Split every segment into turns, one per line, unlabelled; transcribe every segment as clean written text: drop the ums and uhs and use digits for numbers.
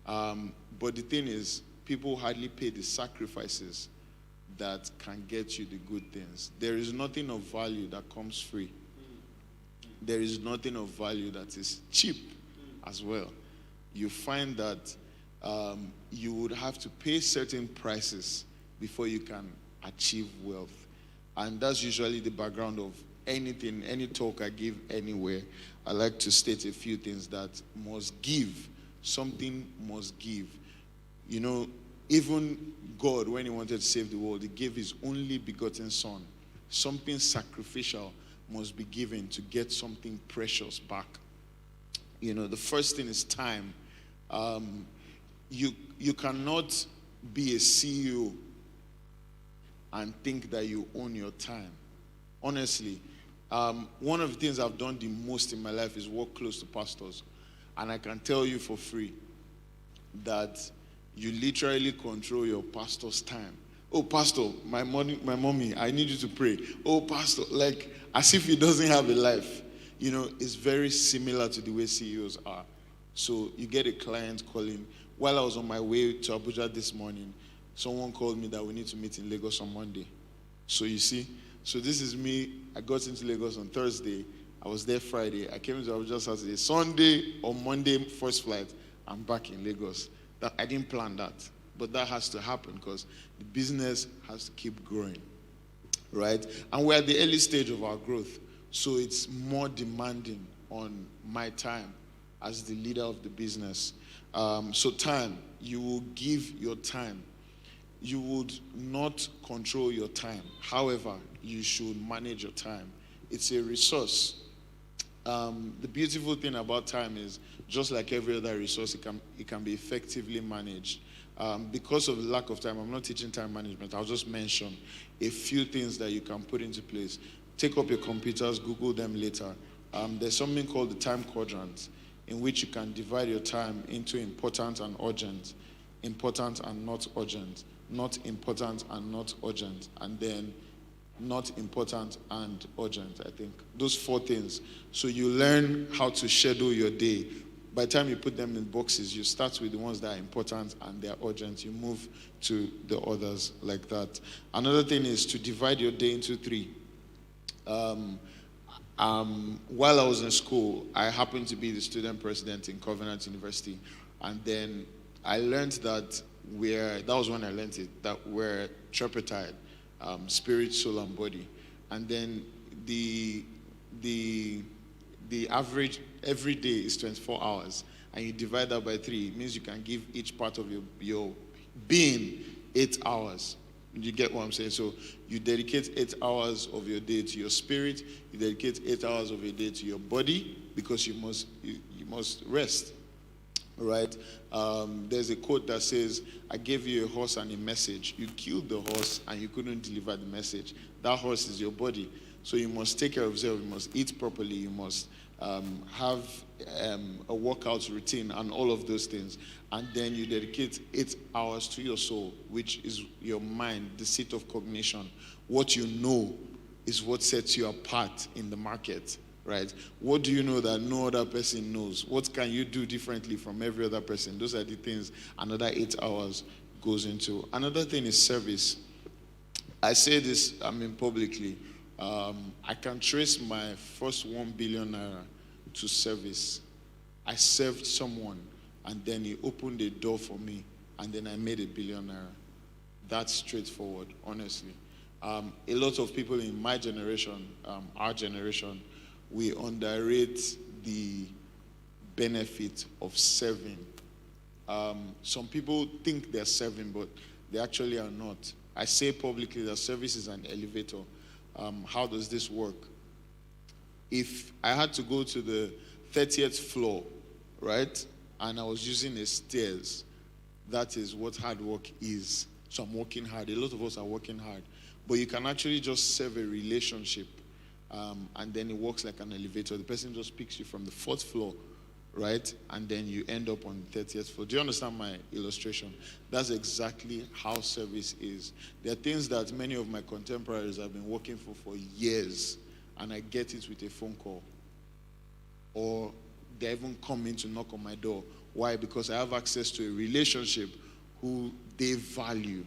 But the thing is, people hardly pay the sacrifices that can get you the good things. There is nothing of value that comes free. There is nothing of value that is cheap as well. You find that you would have to pay certain prices before you can achieve wealth. And that's usually the background of anything, any talk I give anywhere. I like to state a few things that must give. Something must give. You know, even God, when he wanted to save the world, he gave his only begotten son. Something sacrificial must be given to get something precious back. You know, the first thing is time. You cannot be a CEO and think that you own your time. Honestly, one of the things I've done the most in my life is work close to pastors. And I can tell you for free that you literally control your pastor's time. Oh, pastor, my mommy, I need you to pray. Oh, pastor, like as if he doesn't have a life. You know, it's very similar to the way CEOs are. So you get a client calling. While I was on my way to Abuja this morning, someone called me that we need to meet in Lagos on Monday. So you see, so this is me. I got into Lagos on Thursday. I was there Friday. I came to Abuja Saturday. Sunday or Monday, first flight, I'm back in Lagos. I didn't plan that. But that has to happen because the business has to keep growing, right? And we're at the early stage of our growth. So it's more demanding on my time as the leader of the business. So time, you will give your time. You would not control your time. However, you should manage your time. It's a resource. The beautiful thing about time is, just like every other resource, it can be effectively managed. Because of the lack of time, I'm not teaching time management. I'll just mention a few things that you can put into place. Take up your computers, Google them later. There's something called the time quadrant, in which you can divide your time into important and urgent, important and not urgent, not important and not urgent, and then not important and urgent, I think. Those 4 things. So you learn how to schedule your day. By the time you put them in boxes, you start with the ones that are important and they are urgent. You move to the others like that. Another thing is to divide your day into 3. While I was in school, I happened to be the student president in Covenant University. And then I learned that that was when I learned it, that we're tripartite, spirit, soul, and body. And then the average every day is 24 hours. And you divide that by 3. It means you can give each part of your being 8 hours. You get what I'm saying? So you dedicate 8 hours of your day to your spirit. You dedicate 8 hours of your day to your body, because you must rest. Right? There's a quote that says, I gave you a horse and a message. You killed the horse and you couldn't deliver the message. That horse is your body. So you must take care of yourself. You must eat properly. You must have a workout routine and all of those things. And then you dedicate 8 hours to your soul, which is your mind, the seat of cognition. What you know is what sets you apart in the market, right? What do you know that no other person knows? What can you do differently from every other person? Those are the things another 8 hours goes into. Another thing is service. I say this, publicly. I can trace my first 1 billion naira to service. I served someone, and then he opened a door for me, and then I made 1 billion naira. That's straightforward, honestly. A lot of people in my generation, our generation, we underrate the benefit of serving. Some people think they're serving, but they actually are not. I say publicly that service is an elevator. How does this work? If I had to go to the 30th floor, right, and I was using a stairs, that is what hard work is. So I'm working hard. A lot of us are working hard. But you can actually just serve a relationship, and then it works like an elevator. The person just picks you from the 4th floor, right, and then you end up on the 30th floor. Do you understand my illustration? That's exactly how service is. There are things that many of my contemporaries have been working for years, and I get it with a phone call. Or they even come in to knock on my door. Why? Because I have access to a relationship who they value.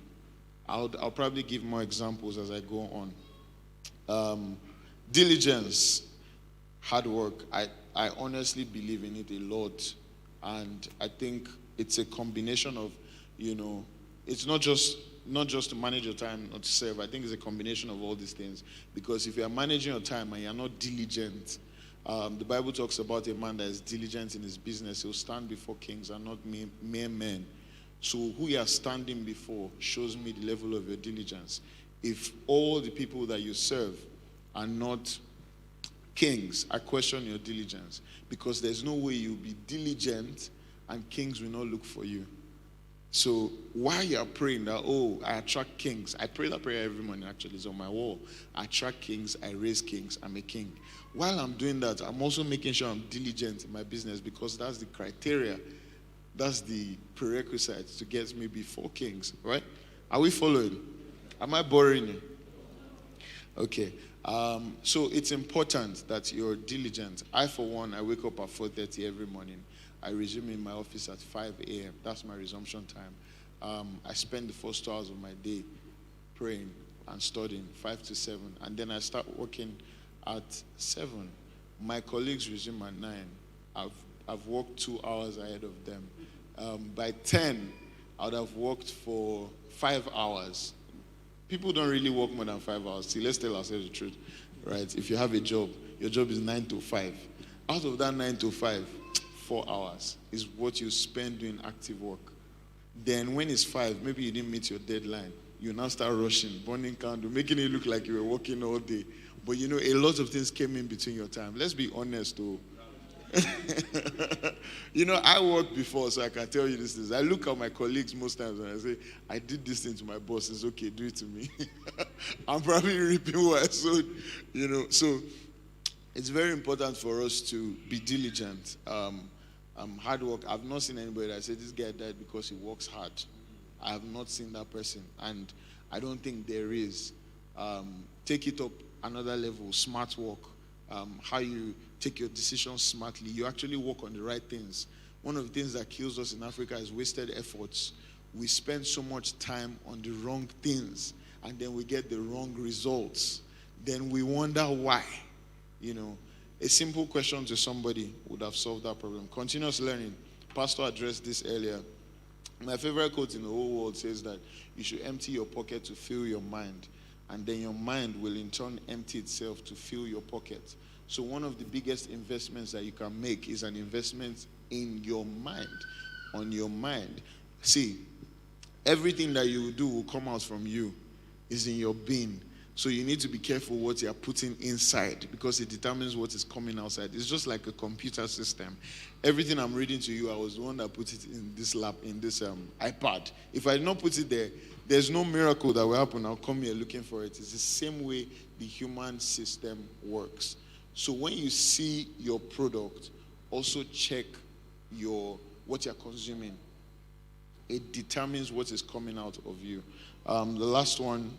I'll probably give more examples as I go on. Diligence, hard work. I honestly believe in it a lot. And I think it's a combination of, it's not just to manage your time or to serve. I think it's a combination of all these things. Because if you are managing your time and you're not diligent, the Bible talks about a man that is diligent in his business. He'll stand before kings and not mere men. So who you are standing before shows me the level of your diligence. If all the people that you serve are not kings, I question your diligence. Because there's no way you'll be diligent and kings will not look for you. So while you are praying that, I attract kings. I pray that prayer every morning, actually. It's on my wall. I attract kings. I raise kings. I'm a king. While I'm doing that, I'm also making sure I'm diligent in my business, because that's the criteria. That's the prerequisite to get me before kings, right? Are we following? Am I boring you? Okay. So it's important that you're diligent. I, for one, I wake up at 4:30 every morning. I resume in my office at 5 a.m. That's my resumption time. I spend the first 2 hours of my day praying and studying, 5 to 7. And then I start working at 7. My colleagues resume at 9. I've worked 2 hours ahead of them. By 10, I would have worked for 5 hours. People don't really work more than 5 hours. See, let's tell ourselves the truth, right? If you have a job, your job is 9 to 5. Out of that 9 to 5, 4 hours is what you spend doing active work. Then when it's 5, maybe you didn't meet your deadline. You now start rushing, burning candle, making it look like you were working all day. But a lot of things came in between your time. Let's be honest, though. I worked before, so I can tell you these things. I look at my colleagues most times and I say, I did this thing to my boss. It's okay, do it to me. I'm probably reaping what I sowed. So it's very important for us to be diligent. Hard work. I've not seen anybody that said this guy died because he works hard. I have not seen that person, and I don't think there is. Take it up another level. Smart work. How you take your decisions smartly. You actually work on the right things. One of the things that kills us in Africa is wasted efforts. We spend so much time on the wrong things, and then we get the wrong results. Then we wonder why. A simple question to somebody would have solved that problem. Continuous learning. Pastor addressed this earlier. My favorite quote in the whole world says that you should empty your pocket to fill your mind, and then your mind will in turn empty itself to fill your pocket. So one of the biggest investments that you can make is an investment in your mind, on your mind. See, everything that you do will come out from you, is in your being. So you need to be careful what you are putting inside, because it determines what is coming outside. It's just like a computer system. Everything I'm reading to you, I was the one that put it in this iPad. If I did not put it there, there's no miracle that will happen. I'll come here looking for it. It's the same way the human system works. So when you see your product, also check what you're consuming. It determines what is coming out of you. The last one,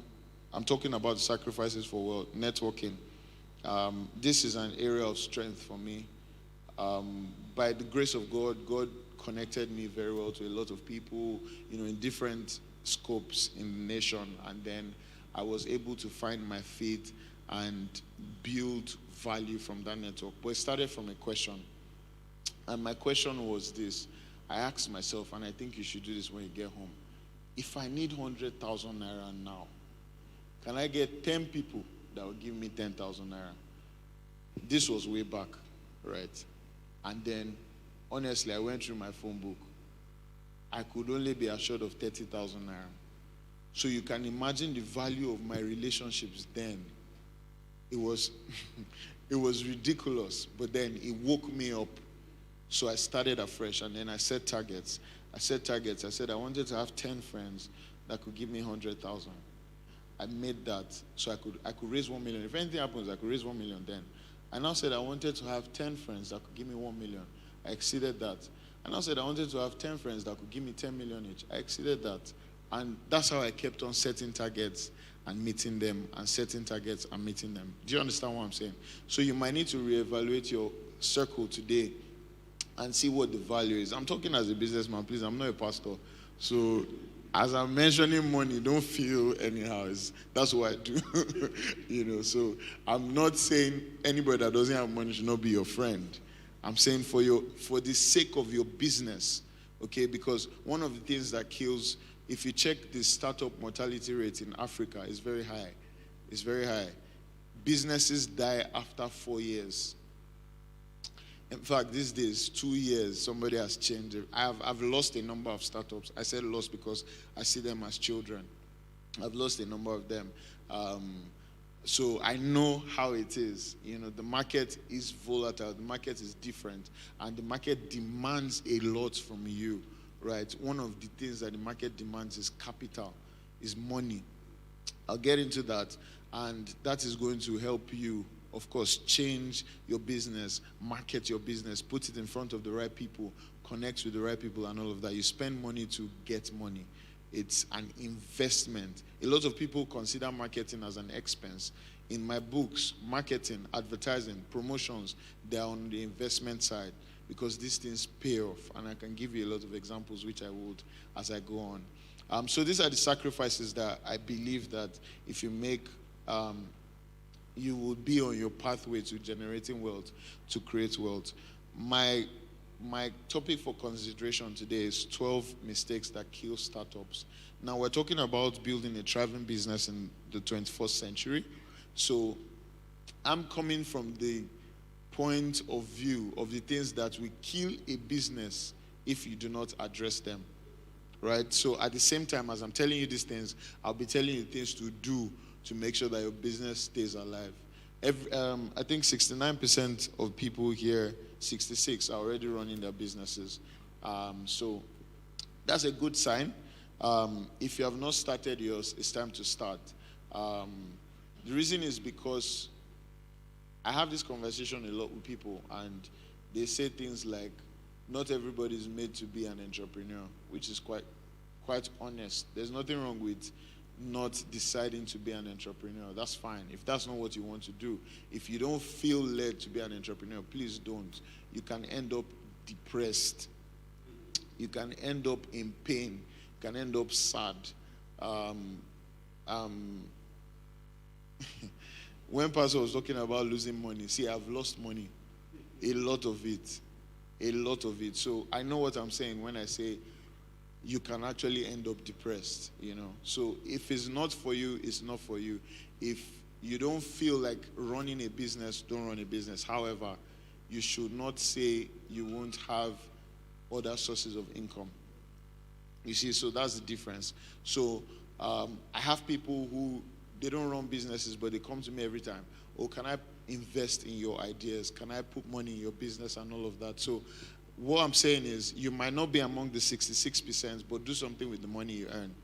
I'm talking about sacrifices for wealth, networking. This is an area of strength for me. By the grace of God, God connected me very well to a lot of people, in different scopes in the nation. And then I was able to find my feet and build value from that network. But it started from a question. And my question was this. I asked myself, and I think you should do this when you get home. If I need 100,000 naira now, can I get 10 people that will give me 10,000 naira? This was way back, right? And then, honestly, I went through my phone book. I could only be assured of 30,000 naira. So you can imagine the value of my relationships then. It was ridiculous, but then it woke me up. So I started afresh, and then I set targets. I said I wanted to have 10 friends that could give me 100,000. I made that so I could raise 1 million. If anything happens, I could raise 1 million then. I now said I wanted to have 10 friends that could give me 1 million. I exceeded that. I now said I wanted to have 10 friends that could give me 10 million each. I exceeded that. And that's how I kept on setting targets and meeting them, and setting targets and meeting them. Do you understand what I'm saying? So you might need to reevaluate your circle today and see what the value is. I'm talking as a businessman, please. I'm not a pastor. So as I'm mentioning money, don't feel anyhow. That's what I do. So I'm not saying anybody that doesn't have money should not be your friend. I'm saying for the sake of your business, okay? Because one of the things that kills, if you check the startup mortality rate in Africa, is very high. It's very high. Businesses die after 4 years. In fact, these days, 2 years, somebody has changed it. I've lost a number of startups. I said lost because I see them as children. I've lost a number of them. So I know how it is. The market is volatile. The market is different. And the market demands a lot from you, right? One of the things that the market demands is capital, is money. I'll get into that. And that is going to help you, of course, change your business, market your business, put it in front of the right people, connect with the right people and all of that. You spend money to get money. It's an investment. A lot of people consider marketing as an expense. In my books, marketing, advertising, promotions, they're on the investment side because these things pay off. And I can give you a lot of examples, which I would as I go on. So these are the sacrifices that I believe that if you make, you will be on your pathway to generating wealth, to create wealth. My topic for consideration today is 12 mistakes that kill startups. Now, we're talking about building a thriving business in the 21st century. So I'm coming from the point of view of the things that will kill a business if you do not address them, right? So at the same time as I'm telling you these things, I'll be telling you things to do to make sure that your business stays alive. I think 69% of people here, 66, are already running their businesses. So that's a good sign. If you have not started yours, it's time to start. The reason is because I have this conversation a lot with people, and they say things like, not everybody is made to be an entrepreneur, which is quite honest. There's nothing wrong with not deciding to be an entrepreneur. That's fine. If that's not what you want to do, if you don't feel led to be an entrepreneur, please don't. You can end up depressed. You can end up in pain. You can end up sad. When Pastor was talking about losing money, see, I've lost money. A lot of it. A lot of it. So I know what I'm saying when I say you can actually end up depressed, So if it's not for you, it's not for you. If you don't feel like running a business, don't run a business. However, you should not say you won't have other sources of income. You see, so that's the difference. So I have people who, they don't run businesses, but they come to me every time. Oh, can I invest in your ideas? Can I put money in your business and all of that? So what I'm saying is, you might not be among the 66%, but do something with the money you earn.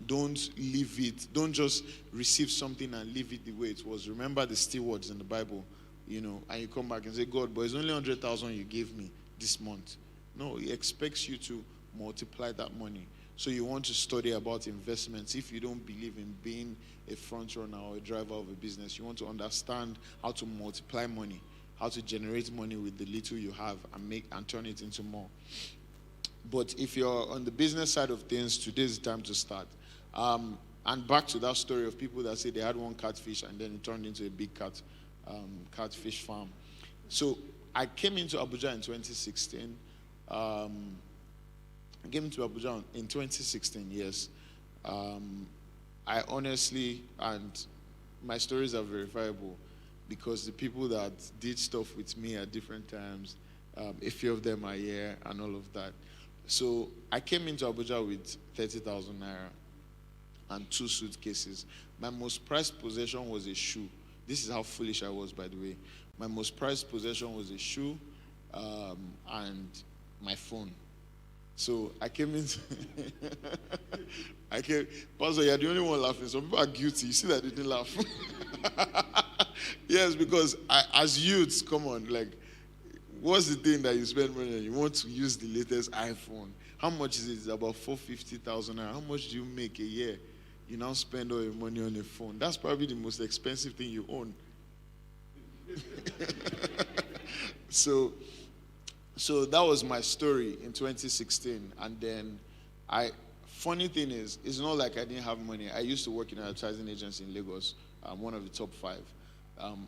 Don't leave it. Don't just receive something and leave it the way it was. Remember the stewards in the Bible, and you come back and say, God, but it's only 100,000 you gave me this month. No, he expects you to multiply that money. So you want to study about investments. If you don't believe in being a front runner or a driver of a business, you want to understand how to multiply money, how to generate money with the little you have and turn it into more. But if you're on the business side of things, today's the time to start. And back to that story of people that say they had one catfish and then it turned into a big catfish farm. So I came into Abuja in 2016. I came into Abuja in 2016, yes. I honestly, and my stories are verifiable, because the people that did stuff with me at different times, a few of them are here and all of that. So I came into Abuja with 30,000 naira and 2 suitcases. My most prized possession was a shoe. This is how foolish I was, by the way. My most prized possession was a shoe and my phone. So I came into Pastor, you're the only one laughing. Some people are guilty. You see that they didn't laugh. Yes, because as youths, come on, like, what's the thing that you spend money on? You want to use the latest iPhone. How much is it? It's about 450,000. How much do you make a year? You now spend all your money on a phone. That's probably the most expensive thing you own. So So that was my story in 2016. And then funny thing is, it's not like I didn't have money. I used to work in an advertising agency in Lagos, one of the top 5.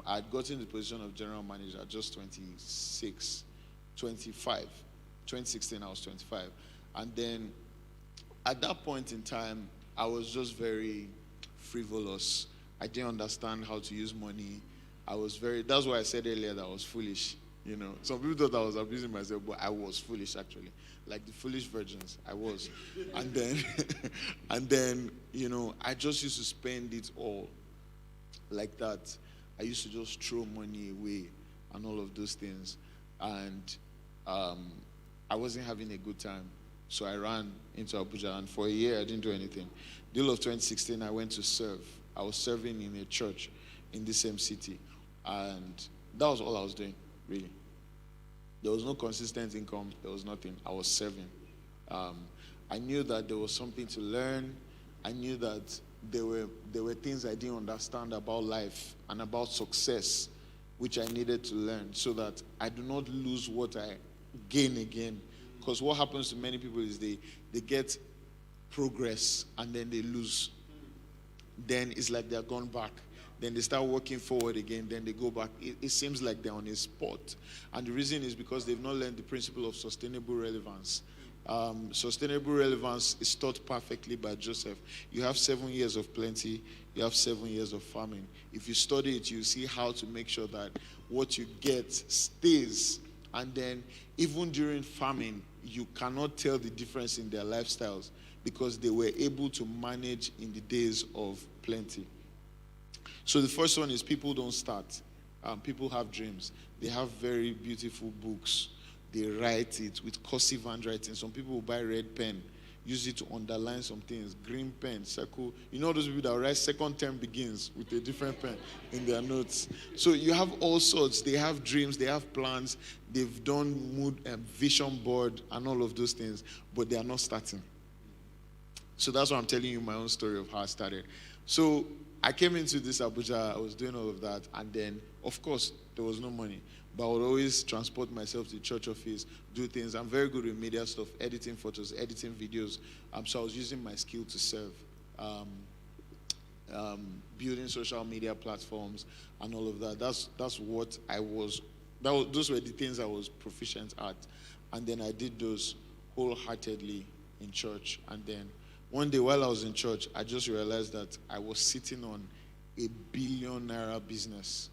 I'd gotten the position of general manager at just 26, 25. 2016, I was 25. And then at that point in time, I was just very frivolous. I didn't understand how to use money. That's why I said earlier that I was foolish. Some people thought I was abusing myself, but I was foolish actually. Like the foolish virgins, I was. And then, I just used to spend it all like that. I used to just throw money away and all of those things. And I wasn't having a good time. So I ran into Abuja, and for a year I didn't do anything. The whole of 2016, I went to serve. I was serving in a church in the same city. And that was all I was doing, really. There was no consistent income. There was nothing. I was serving. I knew that there was something to learn. I knew that there were things I didn't understand about life and about success, which I needed to learn so that I do not lose what I gain again. Because what happens to many people is they get progress and then they lose. Then it's like they're gone back. Then they start working forward again, then they go back. It seems like they're on a spot. And the reason is because they've not learned the principle of sustainable relevance. Sustainable relevance is taught perfectly by Joseph. You have 7 years of plenty, you have 7 years of famine. If you study it, you see how to make sure that what you get stays. And then even during famine, you cannot tell the difference in their lifestyles because they were able to manage in the days of plenty. So the first one is people don't start. People have dreams. They have very beautiful books. They write it with cursive handwriting. Some people will buy red pen, use it to underline some things. Green pen, circle. You know those people that write second term begins with a different pen in their notes. So you have all sorts. They have dreams. They have plans. They've done mood and vision board and all of those things, but they are not starting. So that's why I'm telling you my own story of how I started. So I came into this Abuja, I was doing all of that, and then, of course, there was no money. But I would always transport myself to the church office, do things. I'm very good with media stuff, editing photos, editing videos. So I was using my skill to serve, building social media platforms and all of that. That's what I was, those were the things I was proficient at. And then I did those wholeheartedly in church. And then one day while I was in church, I just realized that I was sitting on $1 billion business.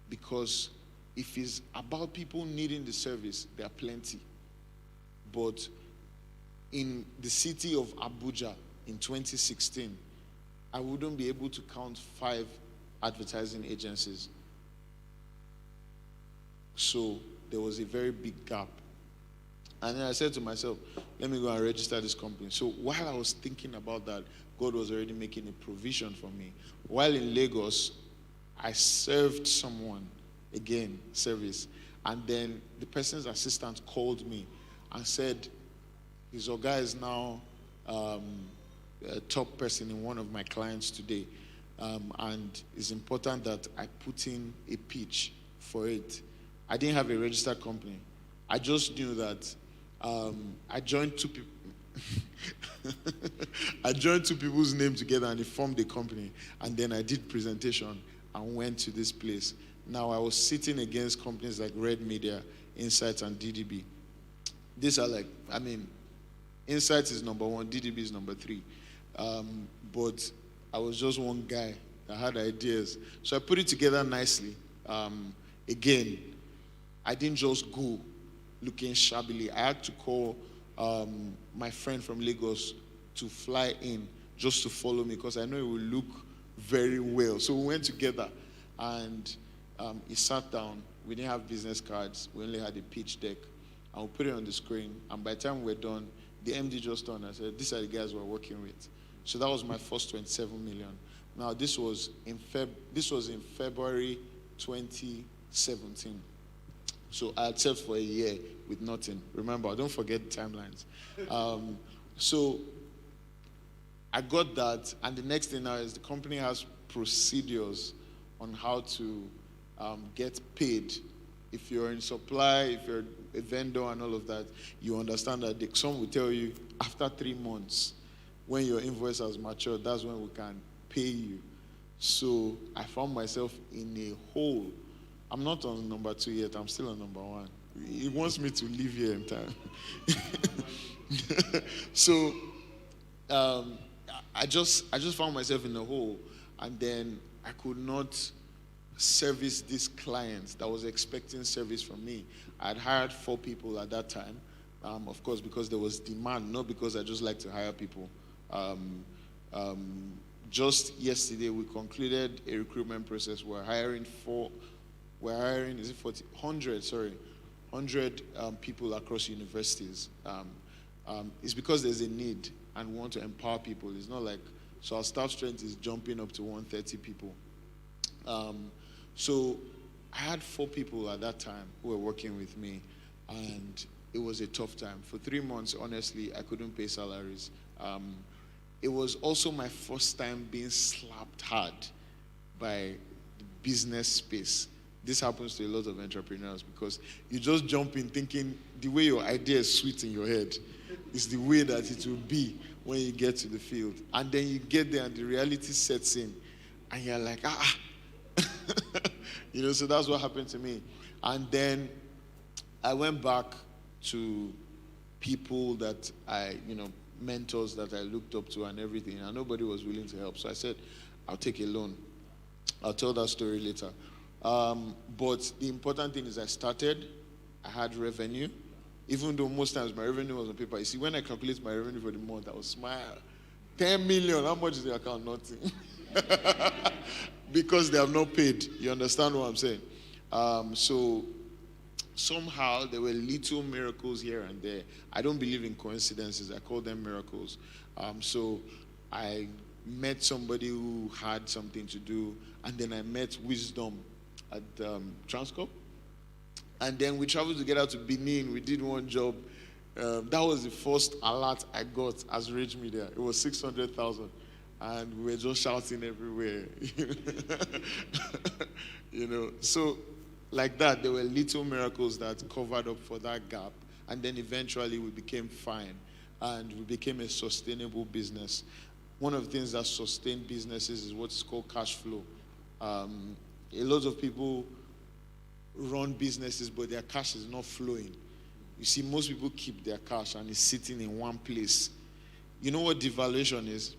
Because if it's about people needing the service, there are plenty. But in the city of Abuja in 2016, I wouldn't be able to count 5 advertising agencies. So there was a very big gap. And then I said to myself, let me go and register this company. So while I was thinking about that, God was already making a provision for me. While in Lagos, I served someone, again, service. And then the person's assistant called me and said, his Oga is now a top person in one of my clients today. And it's important that I put in a pitch for it. I didn't have a registered company. I just knew that I joined 2 people. I joined 2 people's names together and it formed a company. And then I did presentation and went to this place. Now I was sitting against companies like Red Media, Insights, and DDB. These are like, Insights is number 1, DDB is number 3. But I was just one guy that had ideas. So I put it together nicely. Again, I didn't just go looking shabbily. I had to call my friend from Lagos to fly in just to follow me because I know it would look very well. So we went together and he sat down. We didn't have business cards. We only had a pitch deck. And we put it on the screen. And by the time we were done, the MD just turned and said, these are the guys we're working with. So that was my first 27 million. Now this was in February 2017. So I had served for a year with nothing. Remember, don't forget the timelines. So I got that, and the next thing now is the company has procedures on how to get paid if you're in supply, if you're a vendor and all of that, you understand that some will tell you after 3 months, when your invoice has matured, that's when we can pay you. So I found myself in a hole. I'm not on number 2 yet. I'm still on number 1. He wants me to leave here in time. So I just found myself in a hole, and then I could not service this client that was expecting service from me. I had hired 4 people at that time, of course, because there was demand, not because I just like to hire people. Just yesterday, we concluded a recruitment process. We're hiring 100 people across universities. It's because there's a need and we want to empower people. It's not like, so our staff strength is jumping up to 130 people. So I had 4 people at that time who were working with me, and it was a tough time. For 3 months, honestly, I couldn't pay salaries. It was also my first time being slapped hard by the business space. This happens to a lot of entrepreneurs because you just jump in thinking the way your idea is sweet in your head is the way that it will be when you get to the field. And then you get there and the reality sets in and you're like, so that's what happened to me. And then I went back to people that mentors that I looked up to and everything, and nobody was willing to help. So I said, I'll take a loan. I'll tell that story later. But the important thing is I had revenue, even though most times my revenue was on paper. You see, when I calculate my revenue for the month, I was smile. 10 million, how much is the account? Nothing. Because they have not paid. You understand what I'm saying? So somehow there were little miracles here and there. I don't believe in coincidences. I call them miracles. So I met somebody who had something to do, and then I met Wisdom at Transcorp. And then we traveled together to Benin. We did one job. That was the first alert I got as Rage Media. It was 600,000. And we were just shouting everywhere. So like that, there were little miracles that covered up for that gap. And then eventually we became fine. And we became a sustainable business. One of the things that sustain businesses is what's called cash flow. A lot of people run businesses, but their cash is not flowing. You see, most people keep their cash and it's sitting in one place. You know what devaluation is?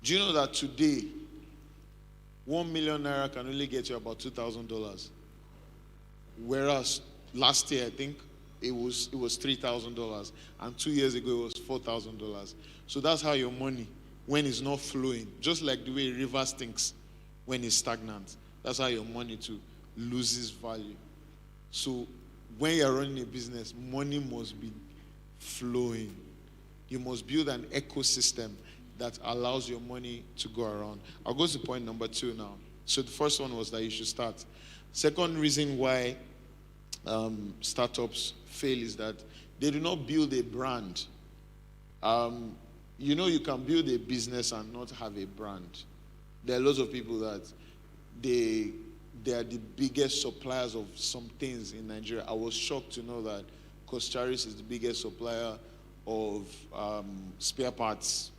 Do you know that today, 1 million naira can only get you about $2,000? Whereas last year, I think, it was $3,000. And 2 years ago, it was $4,000. So that's how your money, when it's not flowing, just like the way a river stinks when it's stagnant, that's how your money too loses value. So when you're running a business, money must be flowing. You must build an ecosystem that allows your money to go around. I'll go to point number 2 now. So the first one was that you should start. Second reason why startups fail is that they do not build a brand. You can build a business and not have a brand. There are lots of people that they are the biggest suppliers of some things in Nigeria. I was shocked to know that Costaris is the biggest supplier of spare parts.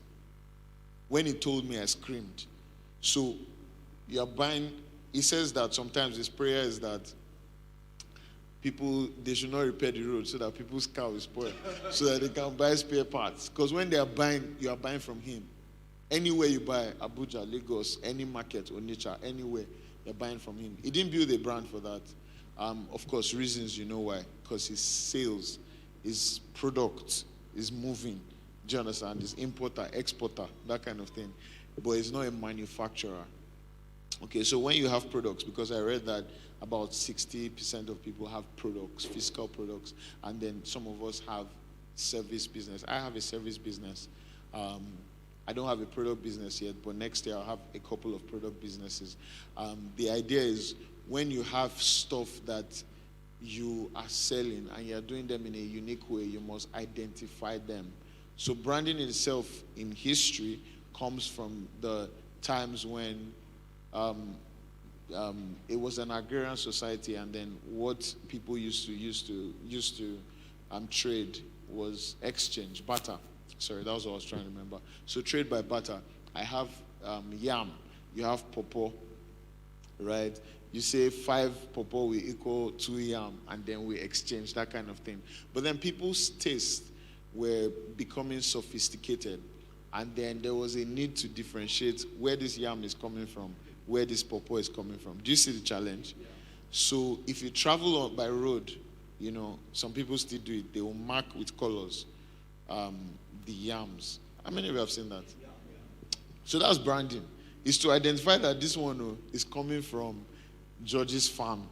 When he told me, I screamed. So you're buying, he says that sometimes his prayer is that they should not repair the road so that people's car will spoil, so that they can buy spare parts. Because when they are buying, you are buying from him. Anywhere you buy, Abuja, Lagos, any market, Onitsha, anywhere, you're buying from him. He didn't build a brand for that. Of course, reasons you know why. Because his sales, his product is moving. Do you understand? His importer, exporter, that kind of thing. But he's not a manufacturer. Okay, so when you have products, because I read that about 60% of people have products, physical products, and then some of us have service business. I have a service business. I don't have a product business yet, but next year I'll have a couple of product businesses. The idea is when you have stuff that you are selling and you're doing them in a unique way, you must identify them. So branding itself in history comes from the times when it was an agrarian society, and then what people used to trade was exchange, barter. Sorry, that was what I was trying to remember. So trade by barter. I have yam, you have pawpaw, right? You say 5 pawpaw will equal 2 yam, and then we exchange, that kind of thing. But then people's tastes were becoming sophisticated, and then there was a need to differentiate where this yam is coming from, where this pawpaw is coming from. Do you see the challenge? Yeah. So if you travel by road, some people still do it. They will mark with colors the yams. How many of you have seen that? Yeah. So that's branding. It's to identify that this one is coming from George's farm,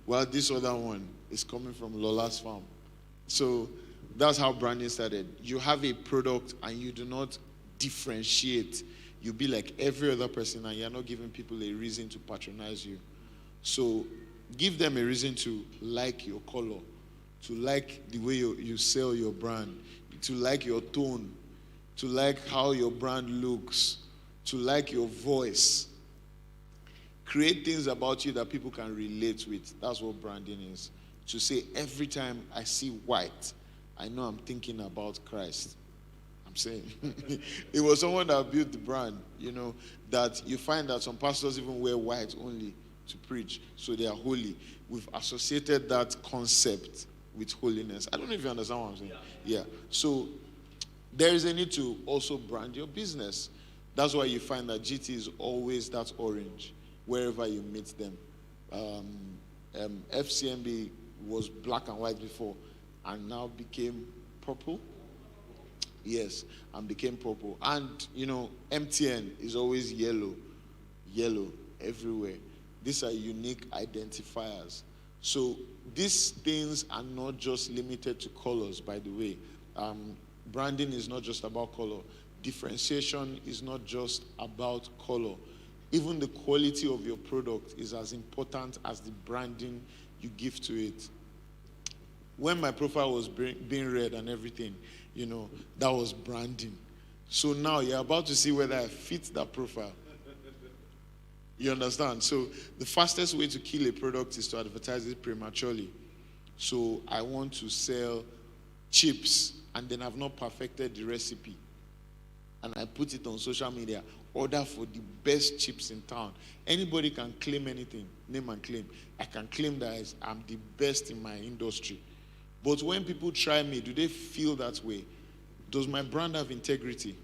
while this other one is coming from Lola's farm. So that's how branding started. You have a product and you do not differentiate. You be like every other person, and you're not giving people a reason to patronize you. So give them a reason to like your color, to like the way you sell your brand, to like your tone, to like how your brand looks, to like your voice. Create things about you that people can relate with. That's what branding is. To say every time I see white, I know I'm thinking about Christ. I'm saying it was someone that built the brand, that you find that some pastors even wear white only to preach, so they are holy. We've associated that concept with holiness. I don't know if you understand what I'm saying. Yeah. So there is a need to also brand your business. That's why you find that GT is always that orange wherever you meet them. FCMB was black and white before and now became purple. Yes, and became purple. And, MTN is always yellow everywhere. These are unique identifiers. So these things are not just limited to colors, by the way. Branding is not just about color. Differentiation is not just about color. Even the quality of your product is as important as the branding you give to it. When my profile was being read and everything, that was branding. So now you're about to see whether I fit that profile. You understand? So the fastest way to kill a product is to advertise it prematurely. So I want to sell chips, and then I've not perfected the recipe. And I put it on social media. Order for the best chips in town. Anybody can claim anything, name and claim. I can claim that I'm the best in my industry. But when people try me, do they feel that way? Does my brand have integrity?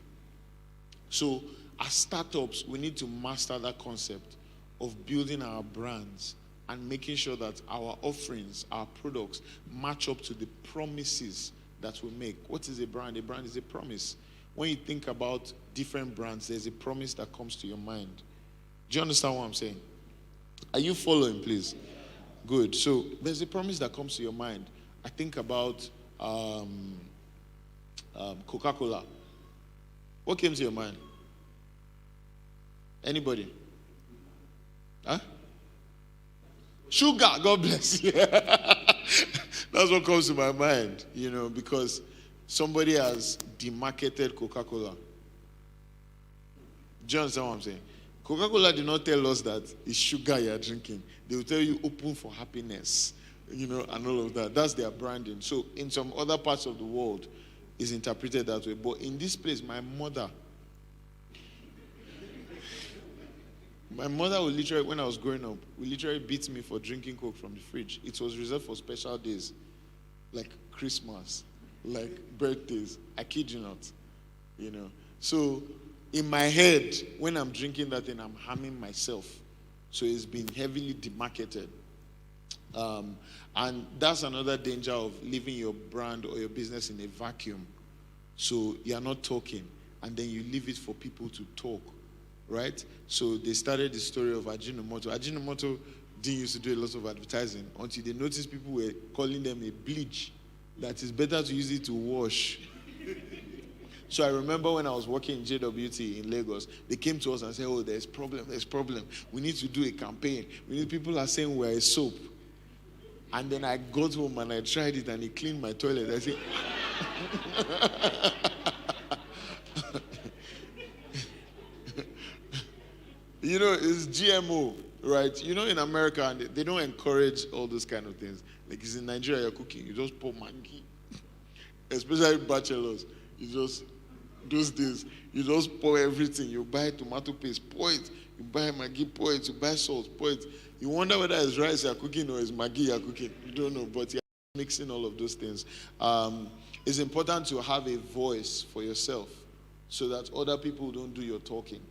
So as startups, we need to master that concept of building our brands and making sure that our offerings, our products, match up to the promises that we make. What is a brand? A brand is a promise. When you think about different brands, there's a promise that comes to your mind. Do you understand what I'm saying? Are you following, please? Good. So there's a promise that comes to your mind. I think about Coca-Cola. What came to your mind? Anybody? Huh? Sugar, God bless you. That's what comes to my mind, because somebody has demarketed Coca-Cola. Do you understand what I'm saying? Coca-Cola did not tell us that it's sugar you're drinking. They will tell you open for happiness, and all of that. That's their branding. So in some other parts of the world, it's interpreted that way. But in this place, my mother would literally, when I was growing up, would literally beat me for drinking Coke from the fridge. It was reserved for special days, like Christmas, like birthdays. I kid you not, So in my head, when I'm drinking that thing, I'm harming myself. So it's been heavily demarketed. And that's another danger of leaving your brand or your business in a vacuum. So you're not talking, and then you leave it for people to talk, right? So they started the story of Ajinomoto. Ajinomoto didn't used to do a lot of advertising until they noticed people were calling them a bleach, that it's better to use it to wash. So I remember when I was working in JWT in Lagos, they came to us and said, there's problem. We need to do a campaign. People are saying we're a soap. And then I got home and I tried it and it cleaned my toilet. I said, it's GMO, right? You know, in America, and they don't encourage all those kind of things. Like it's in Nigeria, you're cooking, you just pour Maggi. Especially bachelors, you just those days, you just pour everything. You buy tomato paste, pour it. You buy Maggi, pour it. You buy salt, pour it. You wonder whether it's rice you're cooking or it's Maggi you're cooking. You don't know, but you're mixing all of those things. It's important to have a voice for yourself so that other people don't do your talking.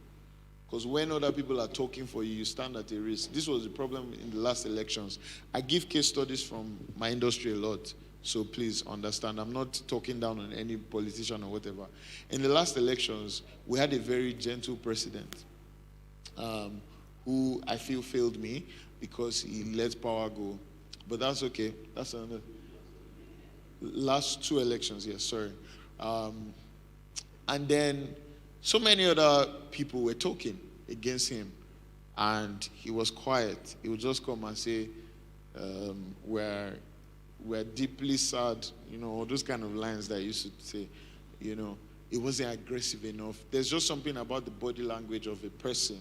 Because when other people are talking for you, you stand at a risk. This was the problem in the last elections. I give case studies from my industry a lot. So please understand, I'm not talking down on any politician or whatever. In the last elections, we had a very gentle president who I feel failed me because he let power go. But that's okay. That's another. Last 2 elections, yes, sorry. And then so many other people were talking against him. And he was quiet. He would just come and say, we're deeply sad, you know, those kind of lines that I used to say, you know, it wasn't aggressive enough. There's just something about the body language of a person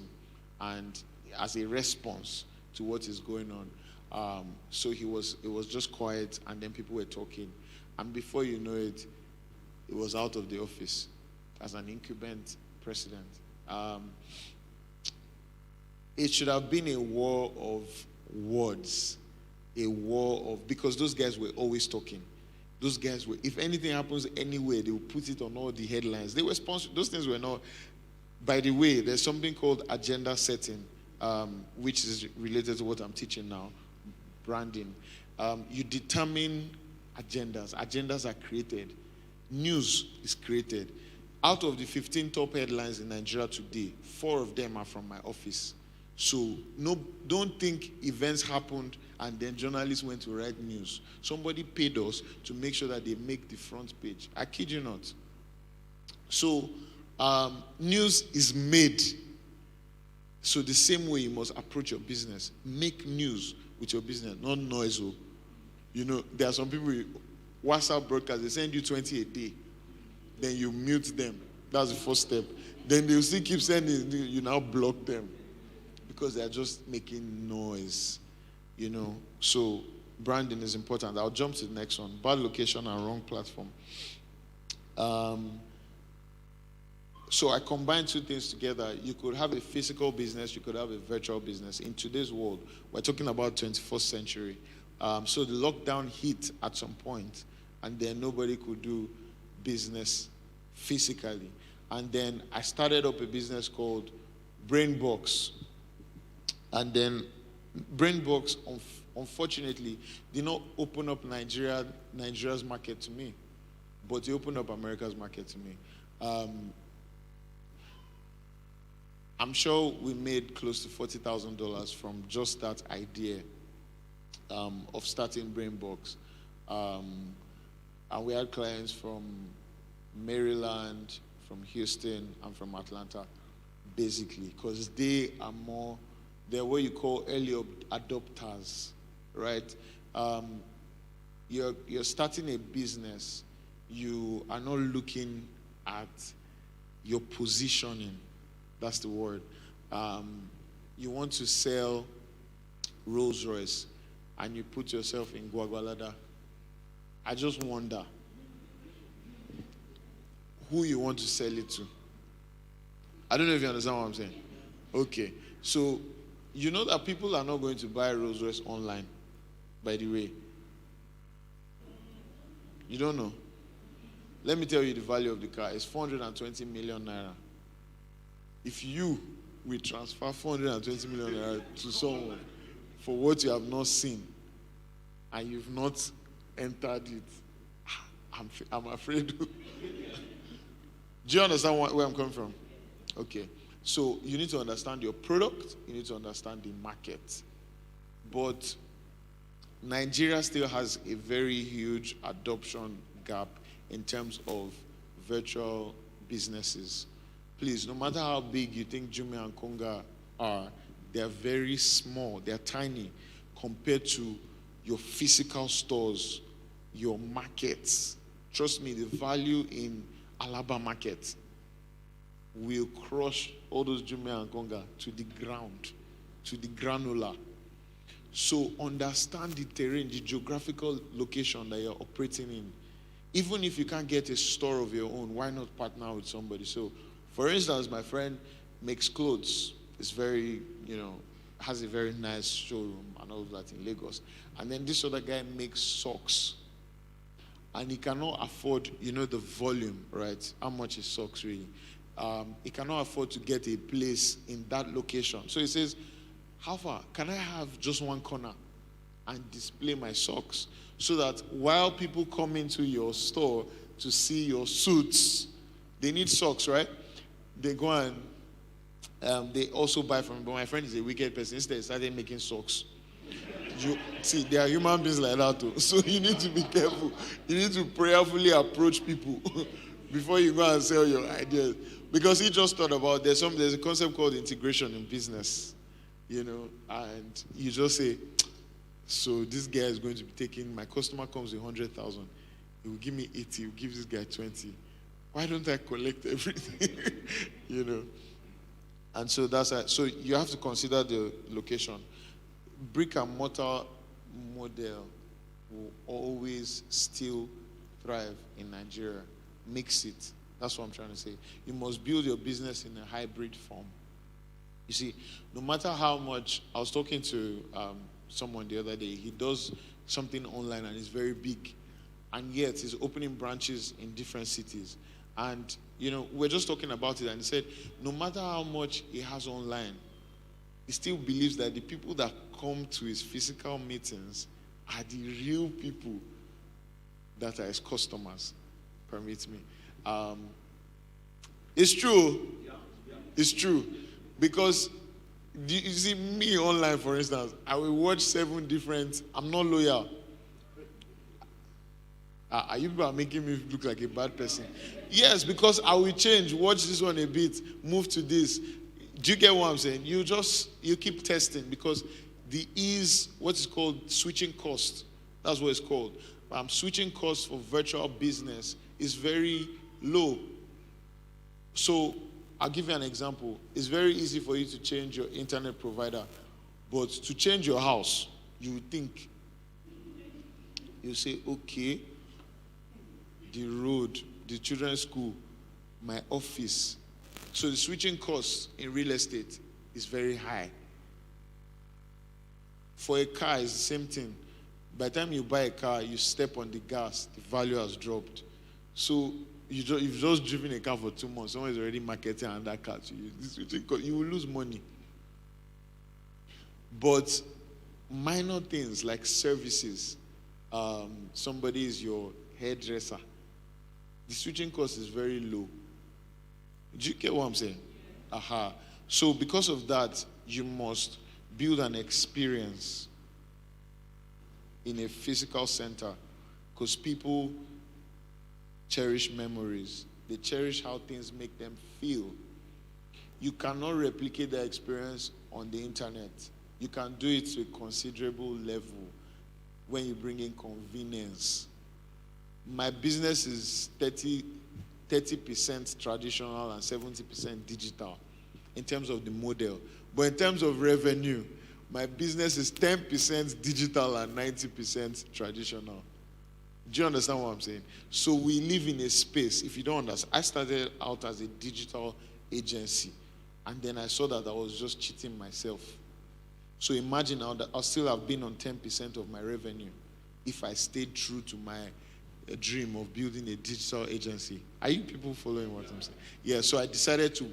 and as a response to what is going on. So it was just quiet, and then people were talking. And before you know it, it was out of the office as an incumbent president. It should have been a war of words. A war of, because those guys were always talking. Those guys were, if anything happens anywhere, they will put it on all the headlines. They were sponsored. Those things were not. By the way, there's something called agenda setting, which is related to what I'm teaching now, branding. You determine agendas. Agendas are created. News is created. Out of the 15 top headlines in Nigeria today, 4 of them are from my office. So don't think events happened and then journalists went to write news. Somebody paid us to make sure that they make the front page. I kid you not. So news is made. So the same way you must approach your business. Make news with your business, not noise. You know, there are some people, WhatsApp broadcast, they send you 20 a day. Then you mute them. That's the first step. Then they'll still keep sending, you now block them. Because they're just making noise, you know. So branding is important. I'll jump to the next one. Bad location and wrong platform. So I combine 2 things together. You could have a physical business, you could have a virtual business. In today's world, we're talking about 21st century. So the lockdown hit at some point, and then nobody could do business physically. And then I started up a business called Brainbox. And then Brainbox, unfortunately, did not open up Nigeria's market to me, but it opened up America's market to me. I'm sure we made close to $40,000 from just that idea of starting Brainbox. And we had clients from Maryland, from Houston, and from Atlanta, basically, because they're what you call early adopters, right? You're starting a business. You are not looking at your positioning. That's the word. You want to sell Rolls Royce, and you put yourself in Guagualada. I just wonder who you want to sell it to. I don't know if you understand what I'm saying. Okay, so you know that people are not going to buy Rolls Royce online, by the way. You don't know. Let me tell you the value of the car. It's 420 million naira. If you will transfer 420 million naira to someone for what you have not seen and you've not entered it, I'm afraid. Do you understand where I'm coming from? Okay. So you need to understand your product, you need to understand the market. But Nigeria still has a very huge adoption gap in terms of virtual businesses. Please, no matter how big you think Jumia and Konga are, they're very small, they're tiny compared to your physical stores, your markets. Trust me, the value in Alaba market will crush all those Jumia and Konga to the ground. to the granular. So understand the terrain, the geographical location that you're operating in. Even if you can't get a store of your own, why not partner with somebody? So, for instance, my friend makes clothes. It's very, has a very nice showroom and all of that in Lagos. And then this other guy makes socks. And he cannot afford, the volume, right? How much is socks really? He cannot afford to get a place in that location. So he says, how far? Can I have just one corner and display my socks? So that while people come into your store to see your suits, they need socks, right? They go and they also buy from me. But my friend is a wicked person. Instead, he started making socks. See, there are human beings like that too. So you need to be careful. You need to prayerfully approach people before you go and sell your ideas. Because he just thought about, there's a concept called integration in business, and you just say, so this guy is going to be taking, my customer comes with 100,000. He will give me 80, he will give this guy 20. Why don't I collect everything? And so so you have to consider the location. Brick and mortar model will always still thrive in Nigeria. Mix it. That's what I'm trying to say. You must build your business in a hybrid form. You see, no matter how much, I was talking to someone the other day, he does something online and it's very big. And yet he's opening branches in different cities. And, we're just talking about it and he said, no matter how much he has online, he still believes that the people that come to his physical meetings are the real people that are his customers. Permit me. It's true. It's true. Because, you see, me online, for instance, I will watch 7 different, I'm not loyal. Are you people are making me look like a bad person? Yes, because I will change, watch this one a bit, move to this. Do you get what I'm saying? You keep testing because what is called switching cost. That's what it's called. Switching cost for virtual business is very low. So I'll give you an example. It's very easy for you to change your internet provider, but to change your house, you think, you say, okay, the road, the children's school, my office. So the switching cost in real estate is very high. For a car, it's the same thing. By the time you buy a car, you step on the gas, the value has dropped. So you've just driven a car for 2 months, someone is already marketing another car to you. This switching cost, you will lose money. But minor things like services, somebody is your hairdresser, the switching cost is very low. Do you get what I'm saying? Aha. So because of that, you must build an experience in a physical center because people cherish memories. They cherish how things make them feel. You cannot replicate that experience on the internet. You can do it to a considerable level when you bring in convenience. My business is 30% traditional and 70% digital in terms of the model. But in terms of revenue, my business is 10% digital and 90% traditional. Do you understand what I'm saying? So we live in a space, if you don't understand, I started out as a digital agency and then I saw that I was just cheating myself. So imagine now that I'll still have been on 10% of my revenue if I stayed true to my dream of building a digital agency. Are you people following what I'm saying? Yeah, so I decided to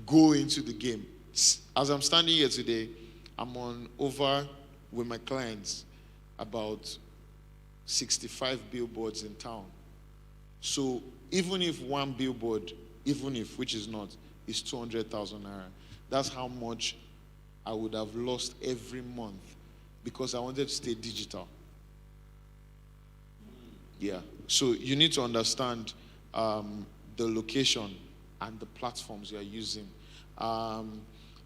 go into the game. As I'm standing here today, I'm on over with my clients about 65 billboards in town. So even if one billboard, which is not, is 200,000 naira, that's how much I would have lost every month because I wanted to stay digital. Yeah. So you need to understand the location and the platforms you are using.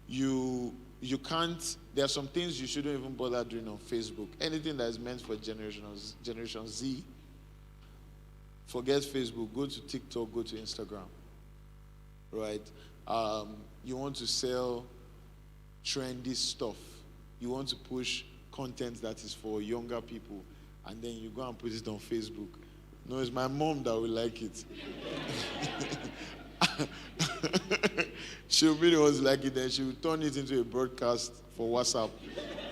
You can't, there are some things you shouldn't even bother doing on Facebook. Anything that is meant for Generation Z, forget Facebook, go to TikTok, go to Instagram. Right? You want to sell trendy stuff. You want to push content that is for younger people, and then you go and put it on Facebook. No, it's my mom that will like it. She'll be the one to like it, then she'll turn it into a broadcast for WhatsApp,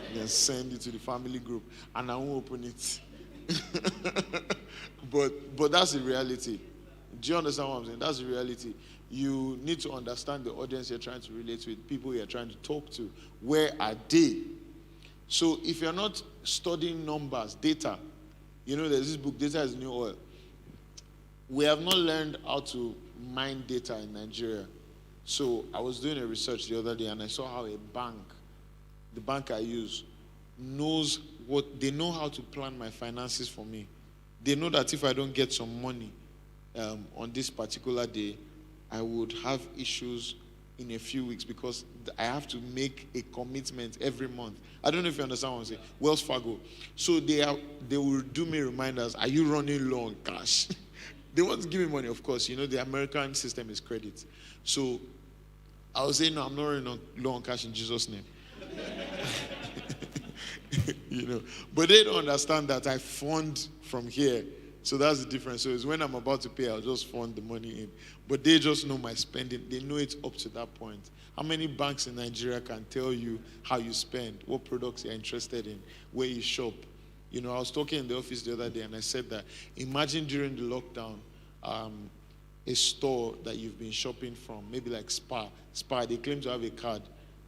and then send it to the family group, and I won't open it. But that's the reality. Do you understand what I'm saying? That's the reality. You need to understand the audience you're trying to relate with, people you're trying to talk to. Where are they? So if you're not studying numbers, data, there's this book, Data is New Oil. We have not learned how to mine data in Nigeria. So I was doing a research the other day, and I saw how a bank, the bank I use, they know how to plan my finances for me. They know that if I don't get some money on this particular day, I would have issues in a few weeks because I have to make a commitment every month. I don't know if you understand what I'm saying. Wells Fargo. So they will do me reminders. Are you running low on cash? They want to give me money, of course. The American system is credit. So I will say, no, I'm not running low on cash in Jesus' name. But they don't understand that I fund from here. So that's the difference. So it's when I'm about to pay, I'll just fund the money in. But they just know my spending. They know it up to that point. How many banks in Nigeria can tell you how you spend, what products you're interested in, where you shop? I was talking in the office the other day, and I said that imagine during the lockdown, a store that you've been shopping from, maybe like Spa, they claim to have a card.